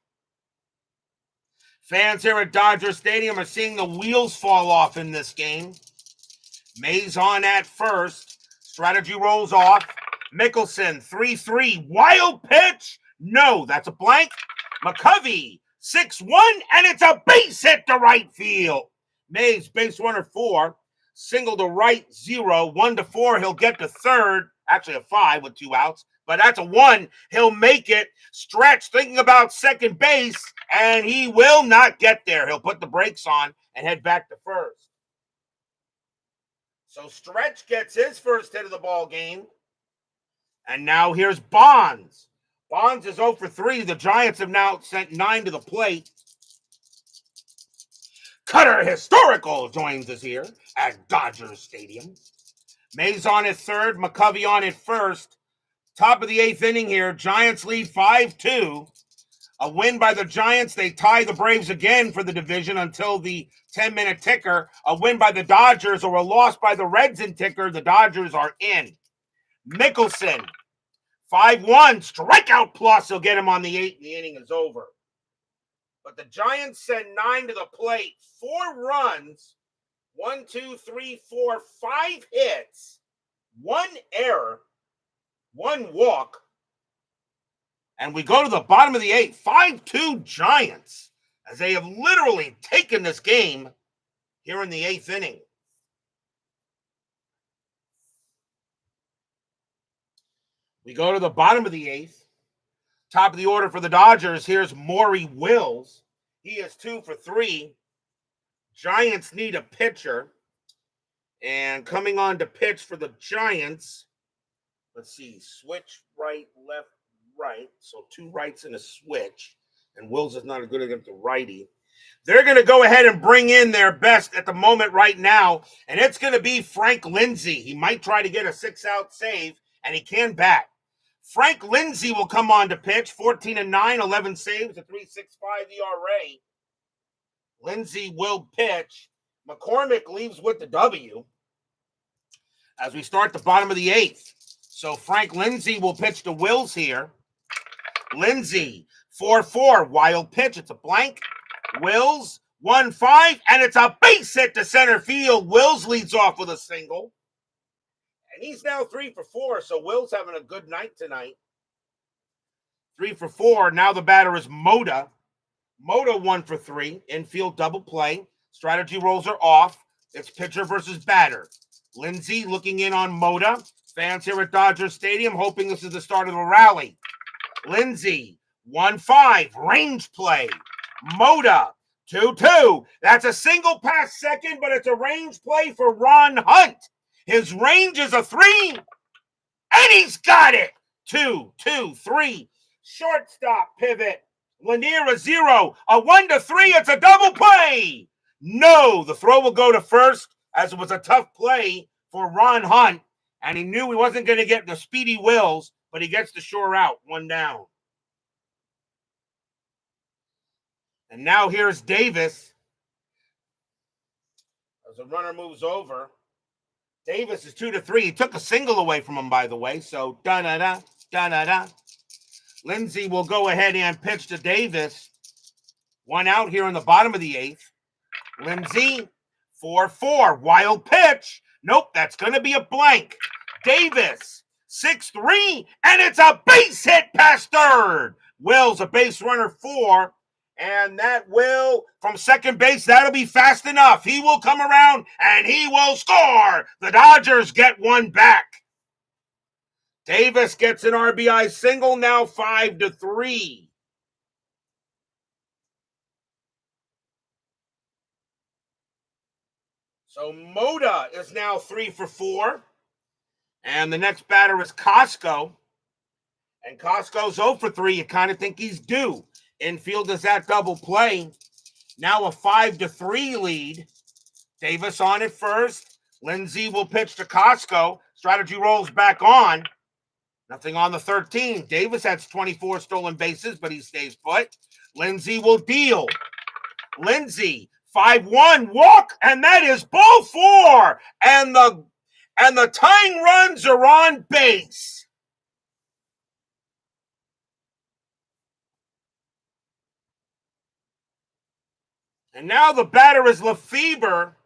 Fans here at Dodger Stadium are seeing the wheels fall off in this game. Mays on at first. Strategy rolls off. Mickelson, 3-3. Wild pitch. No, that's a blank. McCovey, 6-1, and it's a base hit to right field. Mays, base runner 4. Single to right, 0. 1 to 4, he'll get to third. Actually a 5 with 2 outs. But that's a 1. He'll make it. Stretch thinking about second base, and he will not get there. He'll put the brakes on and head back to first. So Stretch gets his first hit of the ball game. And now here's Bonds. Bonds is 0 for 3. The Giants have now sent 9 to the plate. Cutter Historical joins us here at Dodger Stadium. Mays on at third. McCovey on at first. Top of the 8th inning here. Giants lead 5-2. A win by the Giants. They tie the Braves again for the division until the 10-minute ticker. A win by the Dodgers or a loss by the Reds in ticker. The Dodgers are in. Mickelson, 5-1. Strikeout plus. He'll get him on the 8th. The inning is over. But the Giants send 9 to the plate. 4 runs. 1, 2, 3, 4, 5 hits. 1 error. 1 walk. And we go to the bottom of the 8th. 5-2 Giants. As they have literally taken this game here in the 8th inning. We go to the bottom of the 8th. Top of the order for the Dodgers. Here's Maury Wills. He is 2 for 3. Giants need a pitcher. And coming on to pitch for the Giants. Let's see. Switch right, left, right. So 2 rights and a switch. And Wills is not as good against the righty. They're going to go ahead and bring in their best at the moment right now. And it's going to be Frank Lindsay. He might try to get a 6-out save. And he can bat. Frank Lindsay will come on to pitch. 14-9, 11 saves, a 3.65 ERA. Lindsay will pitch. McCormick leaves with the W as we start the bottom of the 8th. So Frank Lindsay will pitch to Wills here. Lindsay, 4-4, wild pitch. It's a blank. Wills, 1-5, and it's a base hit to center field. Wills leads off with a single. And he's now 3 for 4, so Will's having a good night tonight. 3 for 4. Now the batter is Moda. Moda 1 for 3. Infield double play. Strategy rolls are off. It's pitcher versus batter. Lindsay looking in on Moda. Fans here at Dodger Stadium hoping this is the start of the rally. Lindsay, 1-5. Range play. Moda, 2-2. That's a single past second, but it's a range play for Ron Hunt. His range is a 3, and he's got it. 2, 2, 3. Shortstop pivot. Lanier a 0. A 1-3. It's a double play. No, the throw will go to first as it was a tough play for Ron Hunt, and he knew he wasn't going to get the speedy Wills, but he gets the sure out. 1 down. And now here's Davis. As the runner moves over. Davis is 2-3. He took a single away from him, by the way. So, da-da-da, da-da-da. Lindsay will go ahead and pitch to Davis. 1 out here in the bottom of the 8th. Lindsay, 4-4. Wild pitch. Nope, that's going to be a blank. Davis, 6-3. And it's a base hit past third. Wills, a base runner 4. And that will, from second base, that'll be fast enough. He will come around, and he will score. The Dodgers get 1 back. Davis gets an RBI single, now 5-3. So Moda is now 3 for 4. And the next batter is Costco. And Costco's 0 for 3. You kind of think he's due. Infield is that double play. Now a 5-3 lead. Davis on it first. Lindsay will pitch to Costco. Strategy rolls back on. Nothing on the 13. Davis has 24 stolen bases, but he stays put. Lindsay will deal. Lindsay, 5-1 walk, and that is ball 4. And the tying runs are on base. And now the batter is Lefebvre.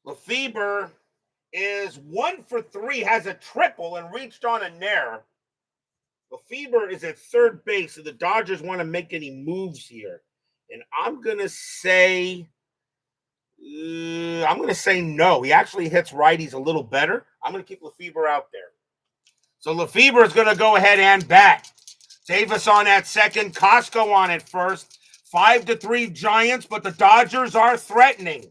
Lefebvre is 1 for 3, has a triple and reached on a nair. Lefebvre is at third base, so the Dodgers want to make any moves here. And I'm going to say no. He actually hits righties a little better. I'm going to keep Lefebvre out there. So Lefebvre is going to go ahead and bat. Davis on at second, Costco on at first. 5-3 Giants, but the Dodgers are threatening.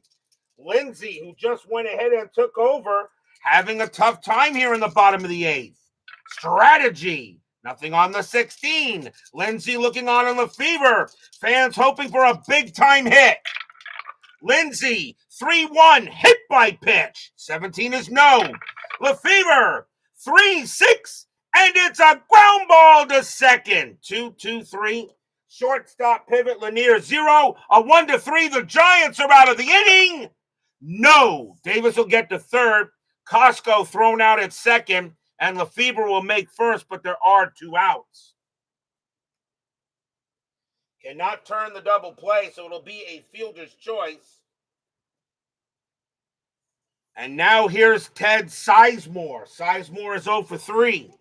Lindsay, who just went ahead and took over, having a tough time here in the bottom of the 8th. Strategy. Nothing on the 16. Lindsay looking on Lefebvre. Fans hoping for a big-time hit. Lindsay, 3-1, hit by pitch. 17 is no. Lefebvre, 3-6, and it's a ground ball to second. 2-2-3. Shortstop pivot, Lanier 0. A 1-3. The Giants are out of the inning. No. Davis will get to third. Costco thrown out at second, and Lefebvre will make first, but there are 2 outs. Cannot turn the double play, so it'll be a fielder's choice. And now here's Ted Sizemore. Sizemore is 0 for 3.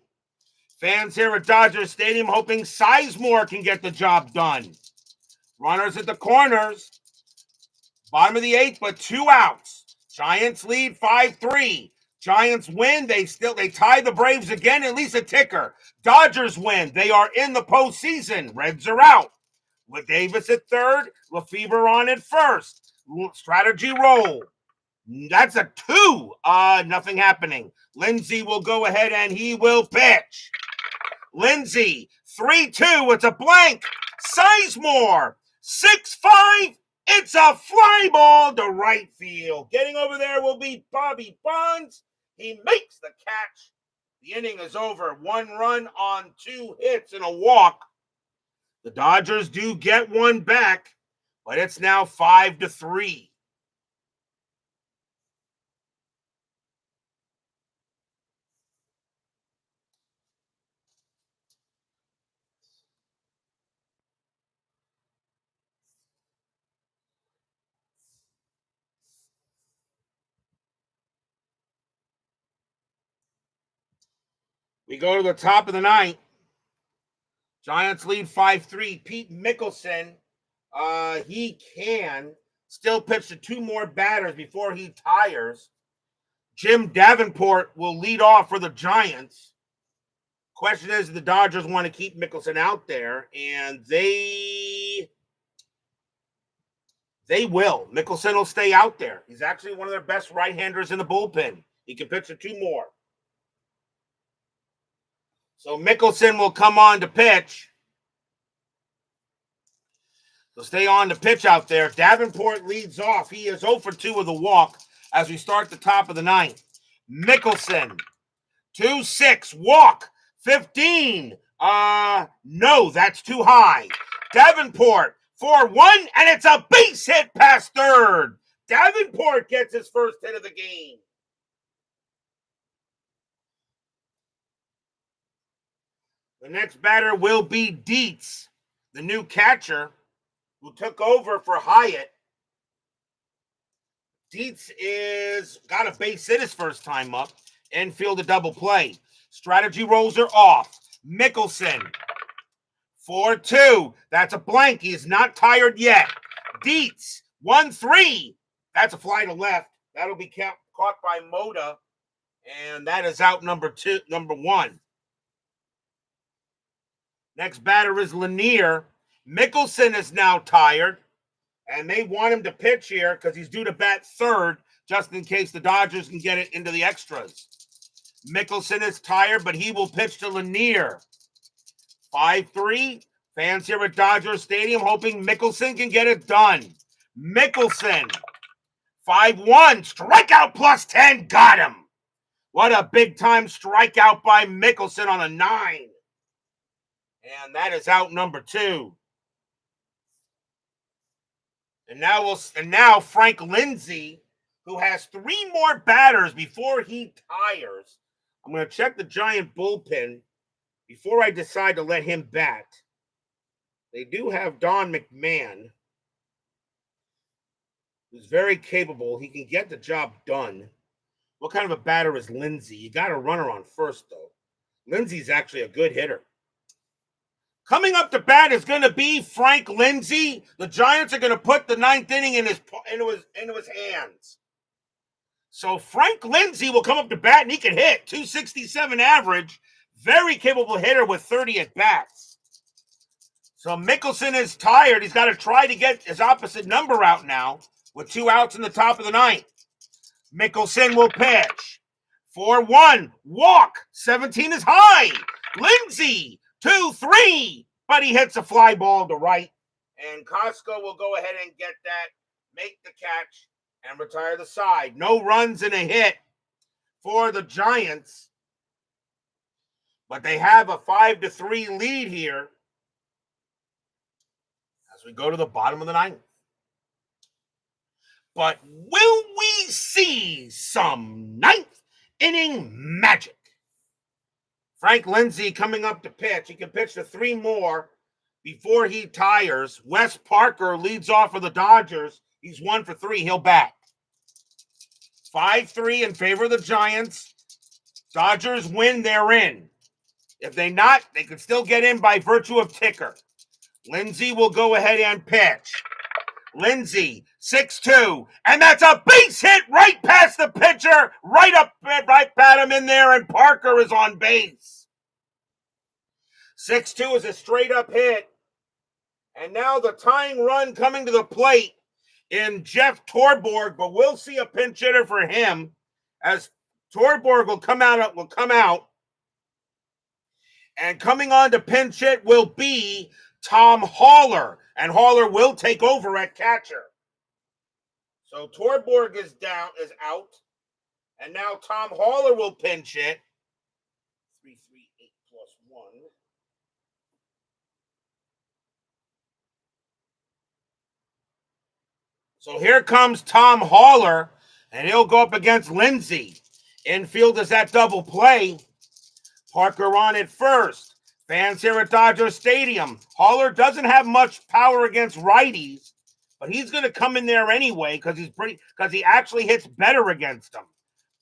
Fans here at Dodger Stadium hoping Sizemore can get the job done. Runners at the corners. Bottom of the 8th, but 2 outs. Giants lead 5-3. Giants win. They tie the Braves again, at least a ticker. Dodgers win. They are in the postseason. Reds are out. With Davis at third, Lefebvre on at first. Strategy roll. That's a 2. Nothing happening. Lindsey will go ahead and he will pitch. Lindsey, 3-2. It's a blank. Sizemore, 6-5. It's a fly ball to right field. Getting over there will be Bobby Bonds. He makes the catch. The inning is over. 1 run on 2 hits and a walk. The Dodgers do get 1 back, but it's now 5-3. We go to the top of the 9th. Giants lead 5-3. Pete Mickelson, he can still pitch to 2 more batters before he tires. Jim Davenport will lead off for the Giants. Question is, the Dodgers want to keep Mickelson out there, and they will. Mickelson will stay out there. He's actually one of their best right-handers in the bullpen. He can pitch to 2 more. So Mickelson will come on to pitch. So stay on to pitch out there. Davenport leads off. He is 0 for 2 with a walk as we start the top of the 9th. Mickelson, 2-6, walk, 15. No, that's too high. Davenport, 4-1, and it's a base hit past third. Davenport gets his first hit of the game. The next batter will be Dietz, the new catcher who took over for Hyatt. Dietz got a base hit his first time up. Infield a double play. Strategy rolls are off. Mickelson, 4-2. That's a blank. He is not tired yet. Dietz, 1-3. That's a fly to left. That'll be caught by Moda. And that is out number 1. Next batter is Lanier. Mickelson is now tired, and they want him to pitch here because he's due to bat third just in case the Dodgers can get it into the extras. Mickelson is tired, but he will pitch to Lanier. 5-3. Fans here at Dodger Stadium hoping Mickelson can get it done. Mickelson, 5-1. Strikeout plus 10. Got him. What a big-time strikeout by Mickelson on a 9. And that is out number 2. And now Frank Lindsay, who has 3 more batters before he tires. I'm going to check the Giant bullpen before I decide to let him bat. They do have Don McMahon, who's very capable. He can get the job done. What kind of a batter is Lindsay? You got a runner on first, though. Lindsay's actually a good hitter. Coming up to bat is going to be Frank Lindsay. The Giants are going to put the 9th inning into his hands. So Frank Lindsay will come up to bat, and he can hit. 267 average. Very capable hitter with 30 at-bats. So Mickelson is tired. He's got to try to get his opposite number out now with 2 outs in the top of the 9th. Mickelson will pitch. 4-1. Walk. 17 is high. Lindsay, 2-3. But he hits a fly ball to right. And Costco will go ahead and get that, make the catch, and retire the side. No runs and a hit for the Giants. But they have a 5-3 lead here as we go to the bottom of the ninth. But will we see some ninth inning magic? Frank Lindsay coming up to pitch. He can pitch to 3 more before he tires. Wes Parker leads off for the Dodgers. He's 1 for 3. He'll bat. 5-3 in favor of the Giants. Dodgers win, they're in. If they not, they could still get in by virtue of ticker. Lindsay will go ahead and pitch. Lindsay, 6-2, and that's a base hit right past the pitcher, right at him in there, and Parker is on base. 6-2 is a straight-up hit, and now the tying run coming to the plate in Jeff Torborg, but we'll see a pinch hitter for him as Torborg will come out, and coming on to pinch hit will be Tom Haller, and Haller will take over at catcher. So Torborg is out, and now Tom Haller will pinch hit. 3-3-8 plus 1. So here comes Tom Haller, and he'll go up against Lindsay. Infield is at double play. Parker on at first. Fans here at Dodger Stadium. Haller doesn't have much power against righties, but he's going to come in there anyway because he actually hits better against them.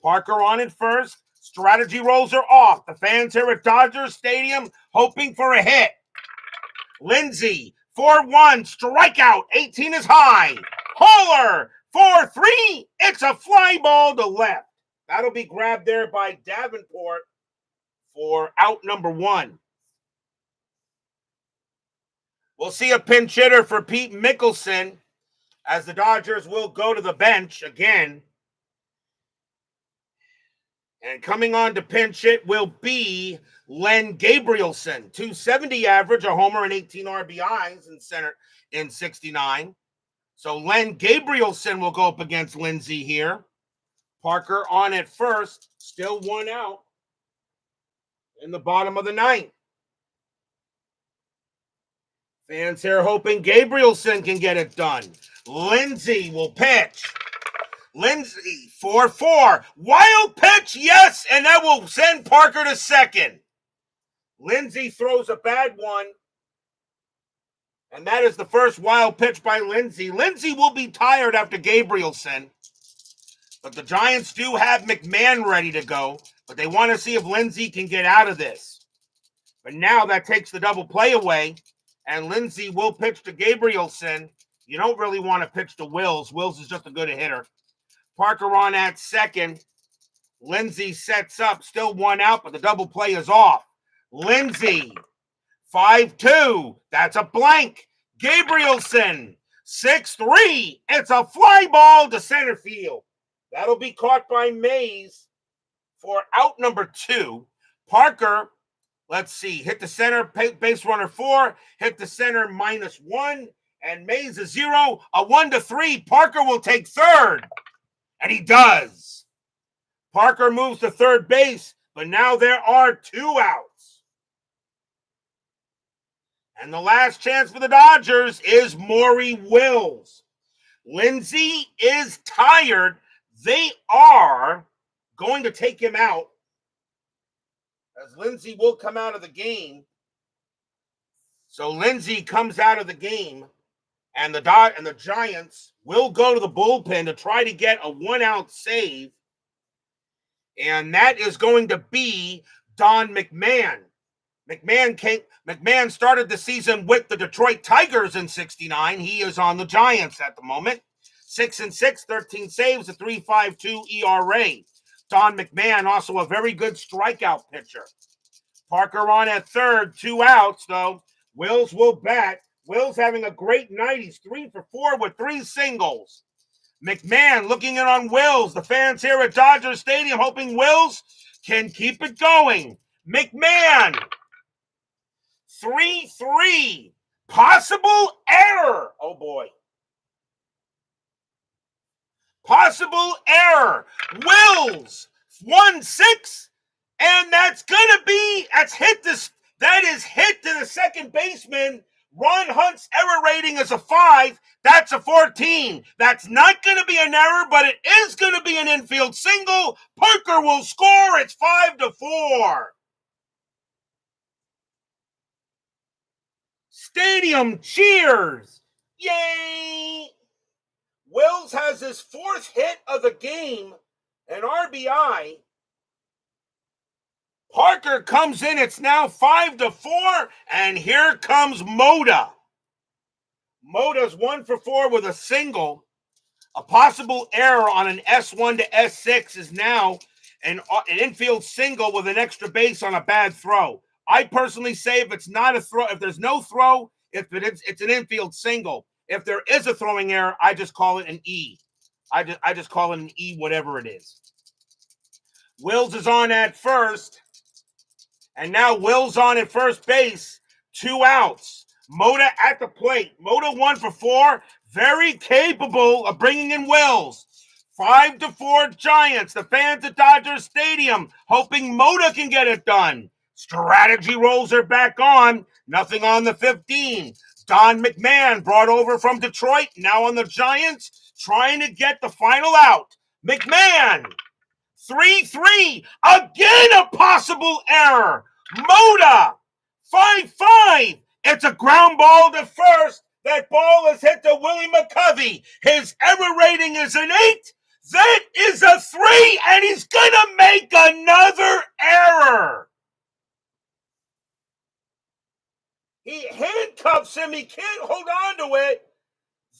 Parker on at first. Strategy rolls are off. The fans here at Dodger Stadium hoping for a hit. Lindsay, 4-1, strikeout. 18 is high. Haller, 4-3. It's a fly ball to left. That'll be grabbed there by Davenport for out number 1. We'll see a pinch hitter for Pete Mickelson as the Dodgers will go to the bench again. And coming on to pinch hit will be Len Gabrielson. 270 average, a homer and 18 RBIs in 69. So Len Gabrielson will go up against Lindsay here. Parker on at first, still 1 out in the bottom of the ninth. Fans here hoping Gabrielson can get it done. Lindsay will pitch. Lindsay, 4-4. Wild pitch, yes, and that will send Parker to second. Lindsay throws a bad one, and that is the first wild pitch by Lindsay. Lindsay will be tired after Gabrielson, but the Giants do have McMahon ready to go, but they want to see if Lindsay can get out of this. But now that takes the double play away, and Lindsay will pitch to Gabrielson. You don't really want to pitch to Wills. Wills is just a good hitter. Parker on at second. Lindsay sets up, still 1 out, but the double play is off. Lindsay, 5-2. That's a blank. Gabrielson, 6-3. It's a fly ball to center field. That'll be caught by Mays for out number 2. Parker, let's see, hit the center, base runner 4, hit the center -1, and Mays is 0. A 1-3. Parker will take third, and he does. Parker moves to third base, but now there are 2 outs. And the last chance for the Dodgers is Maury Wills. Lindsay is tired. They are going to take him out, as Lindsay will come out of the game. So Lindsay comes out of the game, and the Giants will go to the bullpen to try to get a 1-out save. And that is going to be Don McMahon. McMahon started the season with the Detroit Tigers in 69. He is on the Giants at the moment. 6-6, 13 saves, a 3.52 ERA. Don McMahon, also a very good strikeout pitcher. Parker on at third, 2 outs, though. Wills will bat. Wills having a great night. He's 3 for 4 with 3 singles. McMahon looking in on Wills. The fans here at Dodger Stadium hoping Wills can keep it going. McMahon, 3-3. Possible error. Oh, boy. Possible error. Wills, 1-6. And that's hit to the second baseman. Ron Hunt's error rating is a 5. That's a 14. That's not going to be an error, but it is going to be an infield single. Parker will score. It's 5-4. Stadium cheers. Yay! Wills has his 4th hit of the game, an RBI. Parker comes in. It's now 5-4, and here comes Mota. Mota's 1 for 4 with a single. A possible error on an S1 to S6 is now an infield single with an extra base on a bad throw. I personally say if it's not a throw, if there's no throw, it's an infield single. If there is a throwing error, I just call it an E. I just call it an E, whatever it is. Wills is on at first. And now Wills on at first base. 2 outs. Mota at the plate. Mota 1 for 4. Very capable of bringing in Wills. 5-4 Giants. The fans at Dodger Stadium hoping Mota can get it done. Strategy rolls are back on. Nothing on the 15. Don McMahon brought over from Detroit. Now on the Giants. Trying to get the final out. McMahon. 3-3. Again a possible error. Mota. 5-5. It's a ground ball to first. That ball is hit to Willie McCovey. His error rating is an 8. That is a 3, and he's going to make another error. He handcuffs him. He can't hold on to it.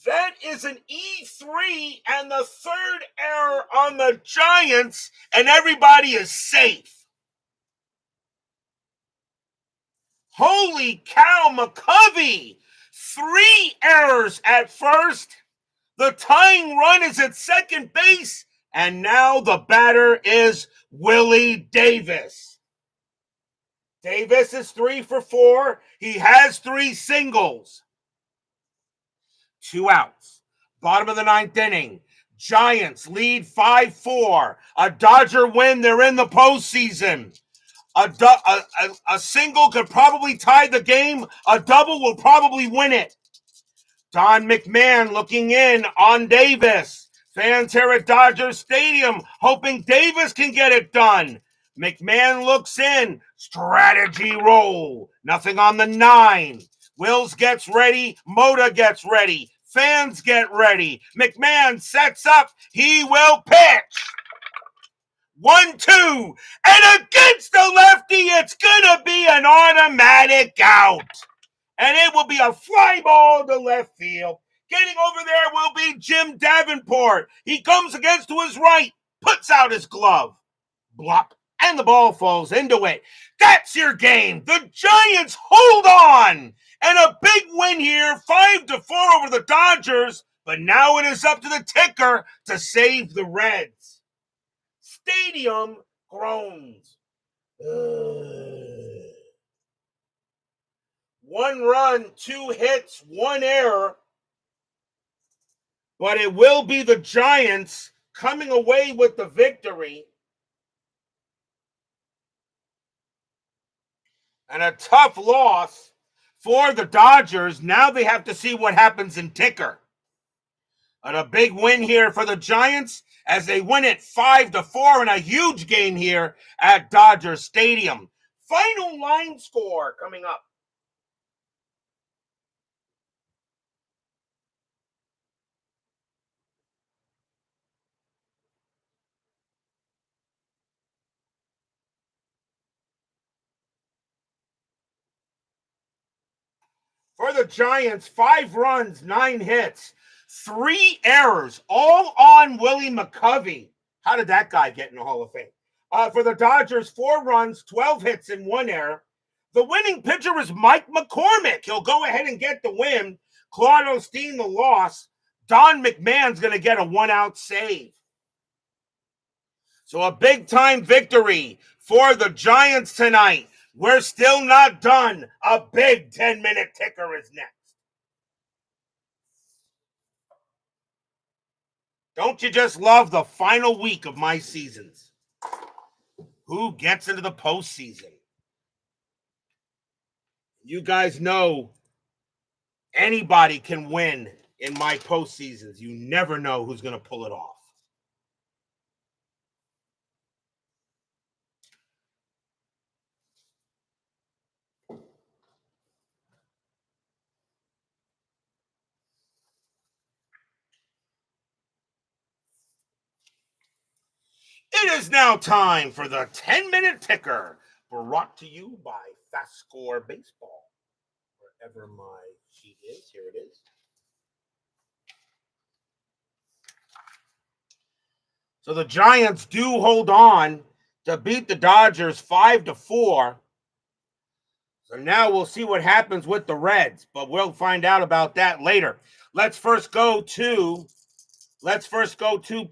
That is an E3 and the 3rd error on the Giants, and everybody is safe. Holy cow, McCovey! 3 errors at first. The tying run is at second base, and now the batter is Willie Davis. Davis is 3 for 4. He has 3 singles. 2 outs. Bottom of the 9th inning. Giants lead 5-4. A Dodger win. They're in the postseason. A single could probably tie the game. A double will probably win it. Don McMahon looking in on Davis. Fans here at Dodger Stadium hoping Davis can get it done. McMahon looks in. Strategy roll. Nothing on the 9. Wills gets ready. Mota gets ready. Fans get ready. McMahon sets up. He will pitch. 1-2. And against the lefty, it's going to be an automatic out. And it will be a fly ball to left field. Getting over there will be Jim Davenport. He comes against to his right, puts out his glove. Blop. And the ball falls into it. That's your game. The Giants hold on. And a big win here, 5-4 over the Dodgers. But now it is up to the ticker to save the Reds. Stadium groans. 1 run, 2 hits, 1 error. But it will be the Giants coming away with the victory. And a tough loss for the Dodgers. Now they have to see what happens in ticker. And a big win here for the Giants as they win it 5-4 in a huge game here at Dodger Stadium. Final line score coming up. For the Giants, 5 runs, 9 hits, 3 errors, all on Willie McCovey. How did that guy get in the Hall of Fame? For the Dodgers, 4 runs, 12 hits, and 1 error. The winning pitcher is Mike McCormick. He'll go ahead and get the win. Claude Osteen the loss. Don McMahon's going to get a 1-out save. So a big-time victory for the Giants tonight. We're still not done. A big 10-minute ticker is next. Don't you just love the final week of my seasons? who gets into the postseason. You guys know anybody can win in my postseasons. You never know who's going to pull it off. It is now time for the 10-minute ticker, brought to you by FastScore Baseball. Wherever my sheet is, here it is. So the Giants do hold on to beat the Dodgers 5-4. So now we'll see what happens with the Reds, but we'll find out about that later. Let's first go to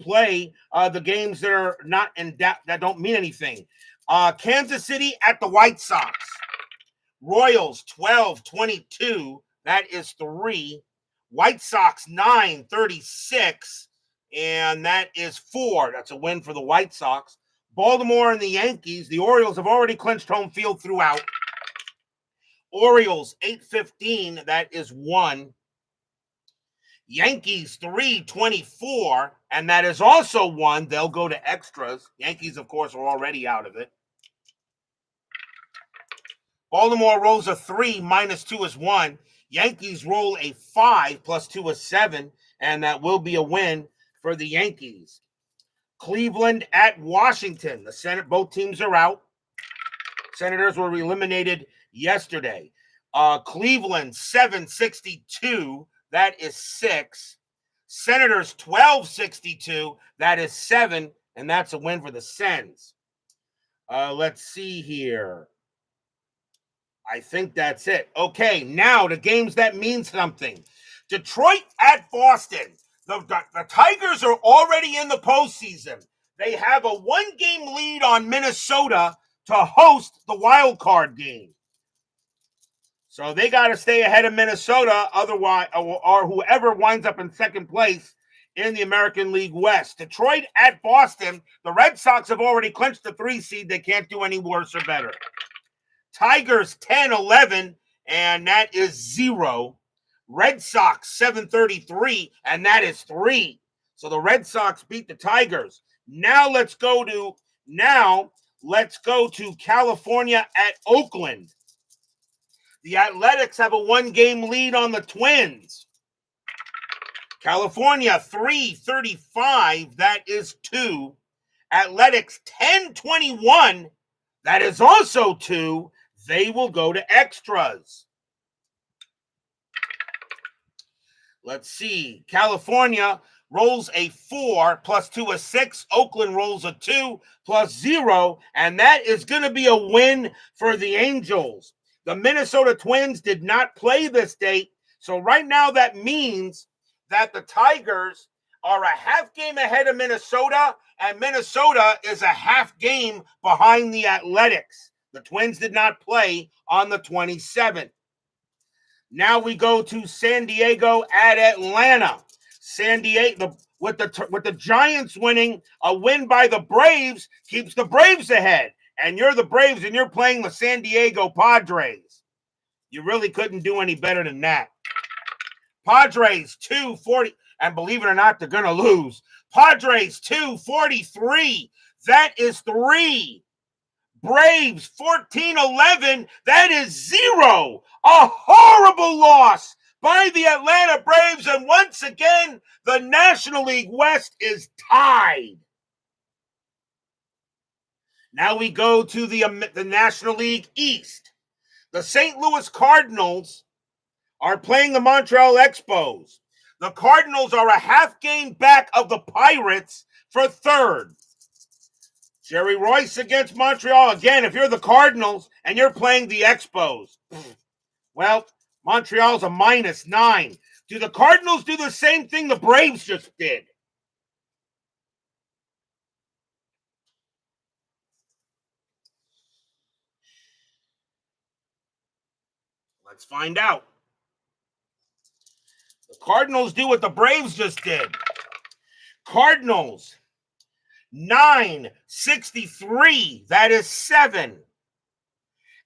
play the games that are not in that don't mean anything. Kansas City at the White Sox. Royals 12-22. That is 3. White Sox 9-36. And that is 4. That's a win for the White Sox. Baltimore and the Yankees. The Orioles have already clinched home field throughout. Orioles 8-15. That is 1. Yankees 3-24. And that is also 1. They'll go to extras. Yankees, of course, are already out of it. Baltimore rolls a 3, -2 is 1. Yankees roll a 5, +2 is 7. And that will be a win for the Yankees. Cleveland at Washington. The Senate, both teams are out. Senators were eliminated yesterday. Cleveland 7-62. That is 6. Senators 12-62. That is 7. And that's a win for the Sens. Let's see here. I think that's it. Okay, now the games that mean something. Detroit at Boston. The Tigers are already in the postseason. They have a 1-game lead on Minnesota to host the wild card game. So they got to stay ahead of Minnesota, otherwise, or whoever winds up in second place in the American League West. Detroit at Boston. The Red Sox have already clinched the 3 seed. They can't do any worse or better. Tigers 10-11, and that is 0. Red Sox 7-33, and that is 3. So the Red Sox beat the Tigers. Now let's go to California at Oakland. The Athletics have a 1-game lead on the Twins. California 3-35, that is 2. Athletics 10-21, that is also 2. They will go to extras. Let's see. California rolls a 4, +2 is 6. Oakland rolls a 2, +0. And that is going to be a win for the Angels. The Minnesota Twins did not play this date. So right now that means that the Tigers are a half game ahead of Minnesota, and Minnesota is a half game behind the Athletics. The Twins did not play on the 27th. Now we go to San Diego at Atlanta. San Diego, with the Giants winning, a win by the Braves keeps the Braves ahead. And you're the Braves, and you're playing the San Diego Padres. You really couldn't do any better than that. Padres 2-40, and believe it or not, they're going to lose. Padres 2-43, that is 3. Braves 14-11, that is 0. A horrible loss by the Atlanta Braves, and once again, the National League West is tied. Now we go to the National League East. The St. Louis Cardinals are playing the Montreal Expos. The Cardinals are a half game back of the Pirates for 3rd. Jerry Royce against Montreal. Again, if you're the Cardinals and you're playing the Expos, well, Montreal's a -9. Do the Cardinals do the same thing the Braves just did? Let's find out. The Cardinals do what the Braves just did. Cardinals 963, that is 7.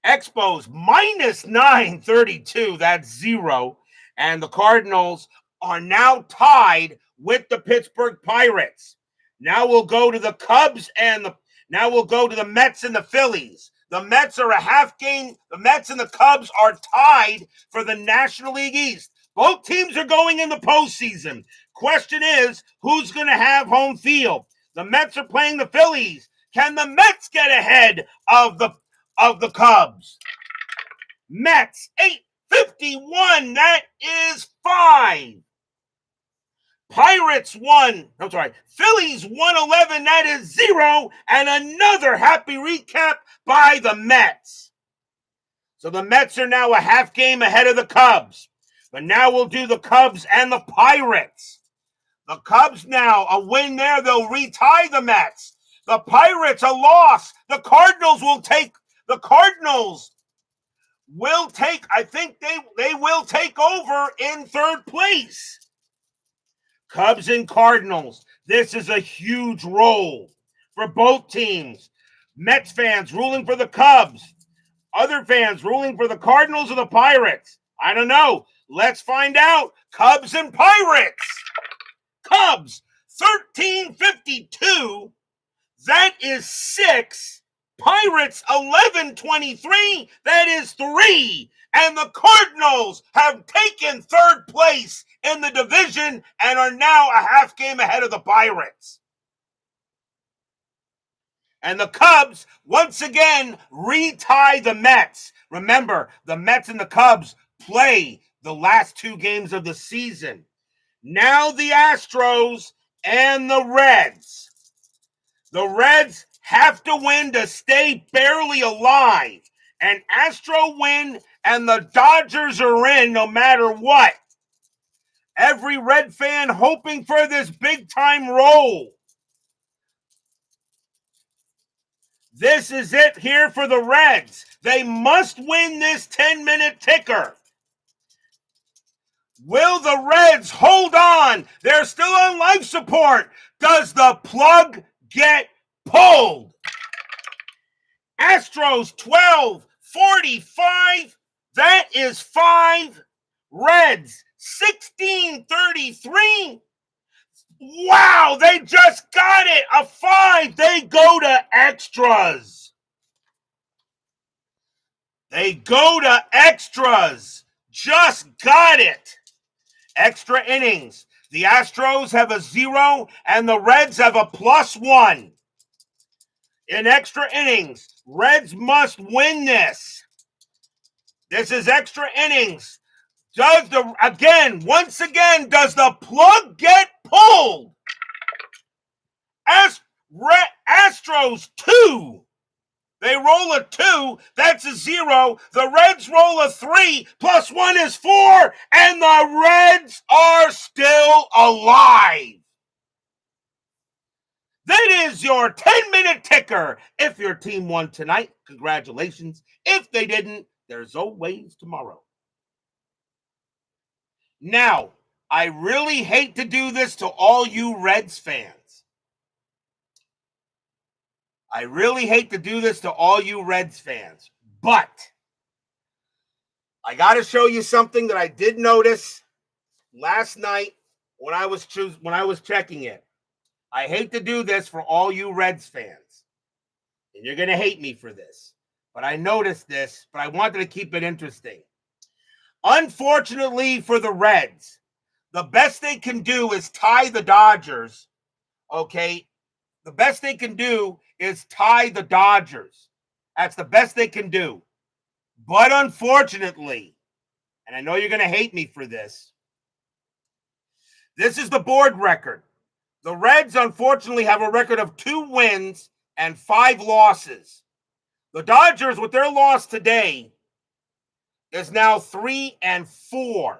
Expos minus 932, that's 0. And the Cardinals are now tied with the Pittsburgh Pirates. Now we'll go to the Cubs now we'll go to the Mets and the Phillies. The Mets are a half game. The Mets and the Cubs are tied for the National League East. Both teams are going in the postseason. Question is, who's going to have home field? The Mets are playing the Phillies. Can the Mets get ahead of the Cubs? Mets 851. That is 5. Pirates 1. I'm sorry. Phillies 111. That is 0. And another happy recap by the Mets. So the Mets are now a half game ahead of the Cubs. But now we'll do the Cubs and the Pirates. The Cubs now, a win there, they'll retie the Mets. The Pirates, a loss. The Cardinals will take I think they will take over in third place. Cubs and Cardinals. This is a huge roll for both teams. Mets fans ruling for the Cubs. Other fans ruling for the Cardinals or the Pirates. I don't know. Let's find out. Cubs and Pirates. Cubs, 1352. That is 6. Pirates, 1123. That is 3. And the Cardinals have taken third place in the division and are now a half game ahead of the Pirates. And the Cubs, once again, retie the Mets. Remember, the Mets and the Cubs play the last 2 games of the season. Now the Astros and the Reds. The Reds have to win to stay barely alive. An Astro win and the Dodgers are in no matter what. Every Red fan hoping for this big-time roll. This is it here for the Reds. They must win this 10-minute ticker. Will the Reds hold on? They're still on life support. Does the plug get pulled? Astros 1245. That is 5. Reds 1633. Wow, they just got it. A 5. They go to extras. Just got it. Extra innings. The Astros have a 0 and the Reds have a +1. In extra innings, Reds must win this. This is extra innings. Once again, does the plug get pulled? Astros 2. They roll a 2. That's a 0. The Reds roll a 3. +1 is 4. And the Reds are still alive. That is your 10-minute ticker. If your team won tonight, congratulations. If they didn't, there's always tomorrow. Now, I really hate to do this to all you Reds fans. But I got to show you something that I did notice last night when I was checking it. I hate to do this for all you Reds fans, and you're going to hate me for this, but I noticed this, but I wanted to keep it interesting. Unfortunately for the Reds, the best they can do is tie the Dodgers, okay? The best they can do is tie the Dodgers. That's the best they can do. But unfortunately, and I know you're going to hate me for this, this is the board record. The Reds, unfortunately, have a record of 2 wins and 5 losses. The Dodgers, with their loss today, is now 3-4.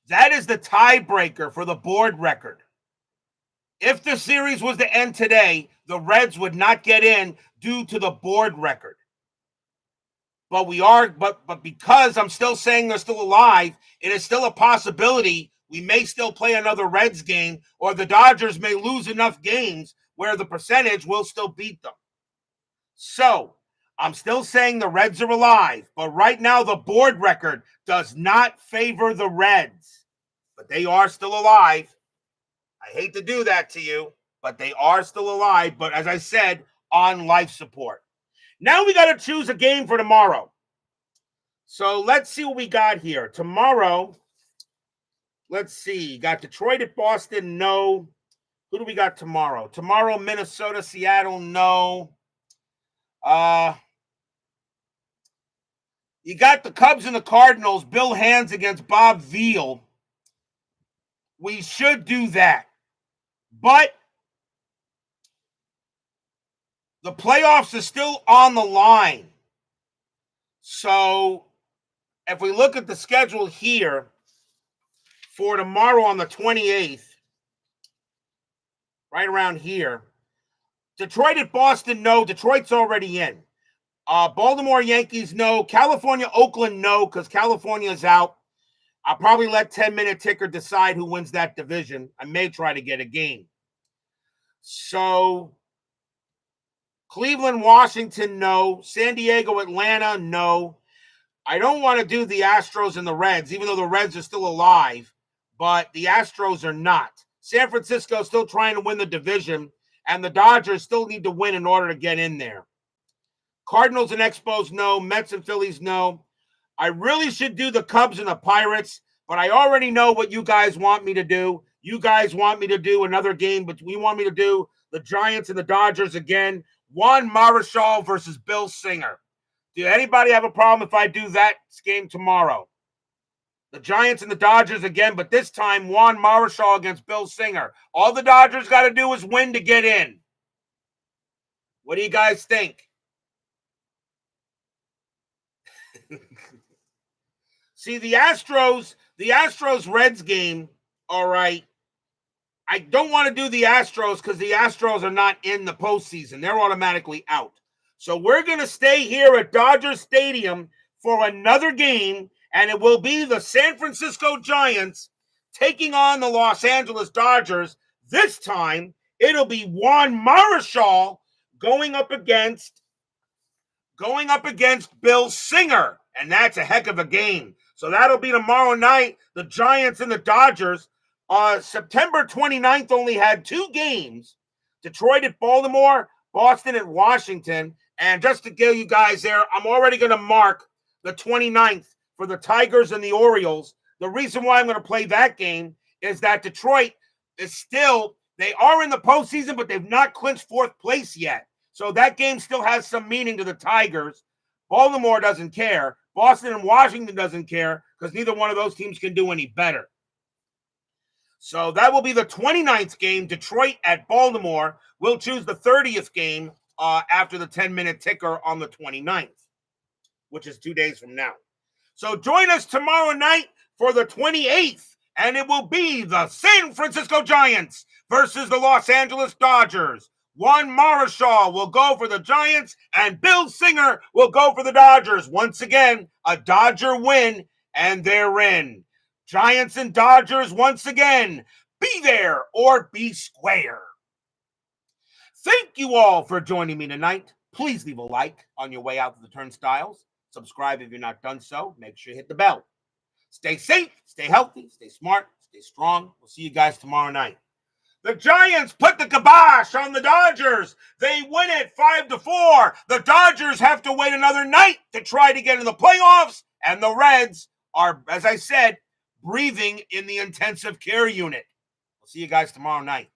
That is the tiebreaker for the board record. If the series was to end today, the Reds would not get in due to the board record. But because I'm still saying they're still alive, it is still a possibility We may still play another Reds game, or the Dodgers may lose enough games where the percentage will still beat them. So, I'm still saying the Reds are alive, but right now the board record does not favor the Reds. But they are still alive. I hate to do that to you, but they are still alive. But as I said, on life support. Now we got to choose a game for tomorrow. So let's see what we got here. Tomorrow, let's see. Got Detroit at Boston, no. Who do we got tomorrow? Tomorrow, Minnesota, Seattle, no. You got the Cubs and the Cardinals, Bill Hands against Bob Veal. We should do that. But the playoffs are still on the line. So if we look at the schedule here for tomorrow on the 28th, right around here, Detroit at Boston, no. Detroit's already in. Baltimore Yankees, no. California, Oakland, no, because California is out. I'll probably let 10-minute ticker decide who wins that division. I may try to get a game. So, Cleveland, Washington, no. San Diego, Atlanta, no. I don't want to do the Astros and the Reds, even though the Reds are still alive, but the Astros are not. San Francisco is still trying to win the division, and the Dodgers still need to win in order to get in there. Cardinals and Expos, no. Mets and Phillies, no. I really should do the Cubs and the Pirates, but I already know what you guys want me to do. You guys want me to do another game, but we want me to do the Giants and the Dodgers again. Juan Marichal versus Bill Singer. Do anybody have a problem if I do that game tomorrow? The Giants and the Dodgers again, but this time Juan Marichal against Bill Singer. All the Dodgers got to do is win to get in. What do you guys think? See, the Astros-Reds game, all right, I don't want to do the Astros because the Astros are not in the postseason. They're automatically out. So we're going to stay here at Dodger Stadium for another game, and it will be the San Francisco Giants taking on the Los Angeles Dodgers. This time, it'll be Juan Marichal going up against Bill Singer, and that's a heck of a game. So that'll be tomorrow night, the Giants and the Dodgers. September 29th only had 2 games, Detroit at Baltimore, Boston at Washington. And just to give you guys there, I'm already going to mark the 29th for the Tigers and the Orioles. The reason why I'm going to play that game is that Detroit is still, they are in the postseason, but they've not clinched 4th place yet. So that game still has some meaning to the Tigers. Baltimore doesn't care. Boston and Washington doesn't care because neither one of those teams can do any better. So that will be the 29th game, Detroit at Baltimore. We'll choose the 30th game after the 10-minute ticker on the 29th, which is 2 days from now. So join us tomorrow night for the 28th, and it will be the San Francisco Giants versus the Los Angeles Dodgers. Juan Marichal will go for the Giants, and Bill Singer will go for the Dodgers. Once again, a Dodger win, and they're in. Giants and Dodgers once again. Be there or be square. Thank you all for joining me tonight. Please leave a like on your way out to the turnstiles. Subscribe if you're not done so. Make sure you hit the bell. Stay safe, stay healthy, stay smart, stay strong. We'll see you guys tomorrow night. The Giants put the kibosh on the Dodgers. They win it 5-4. The Dodgers have to wait another night to try to get in the playoffs. And the Reds are, as I said, breathing in the intensive care unit. We'll see you guys tomorrow night.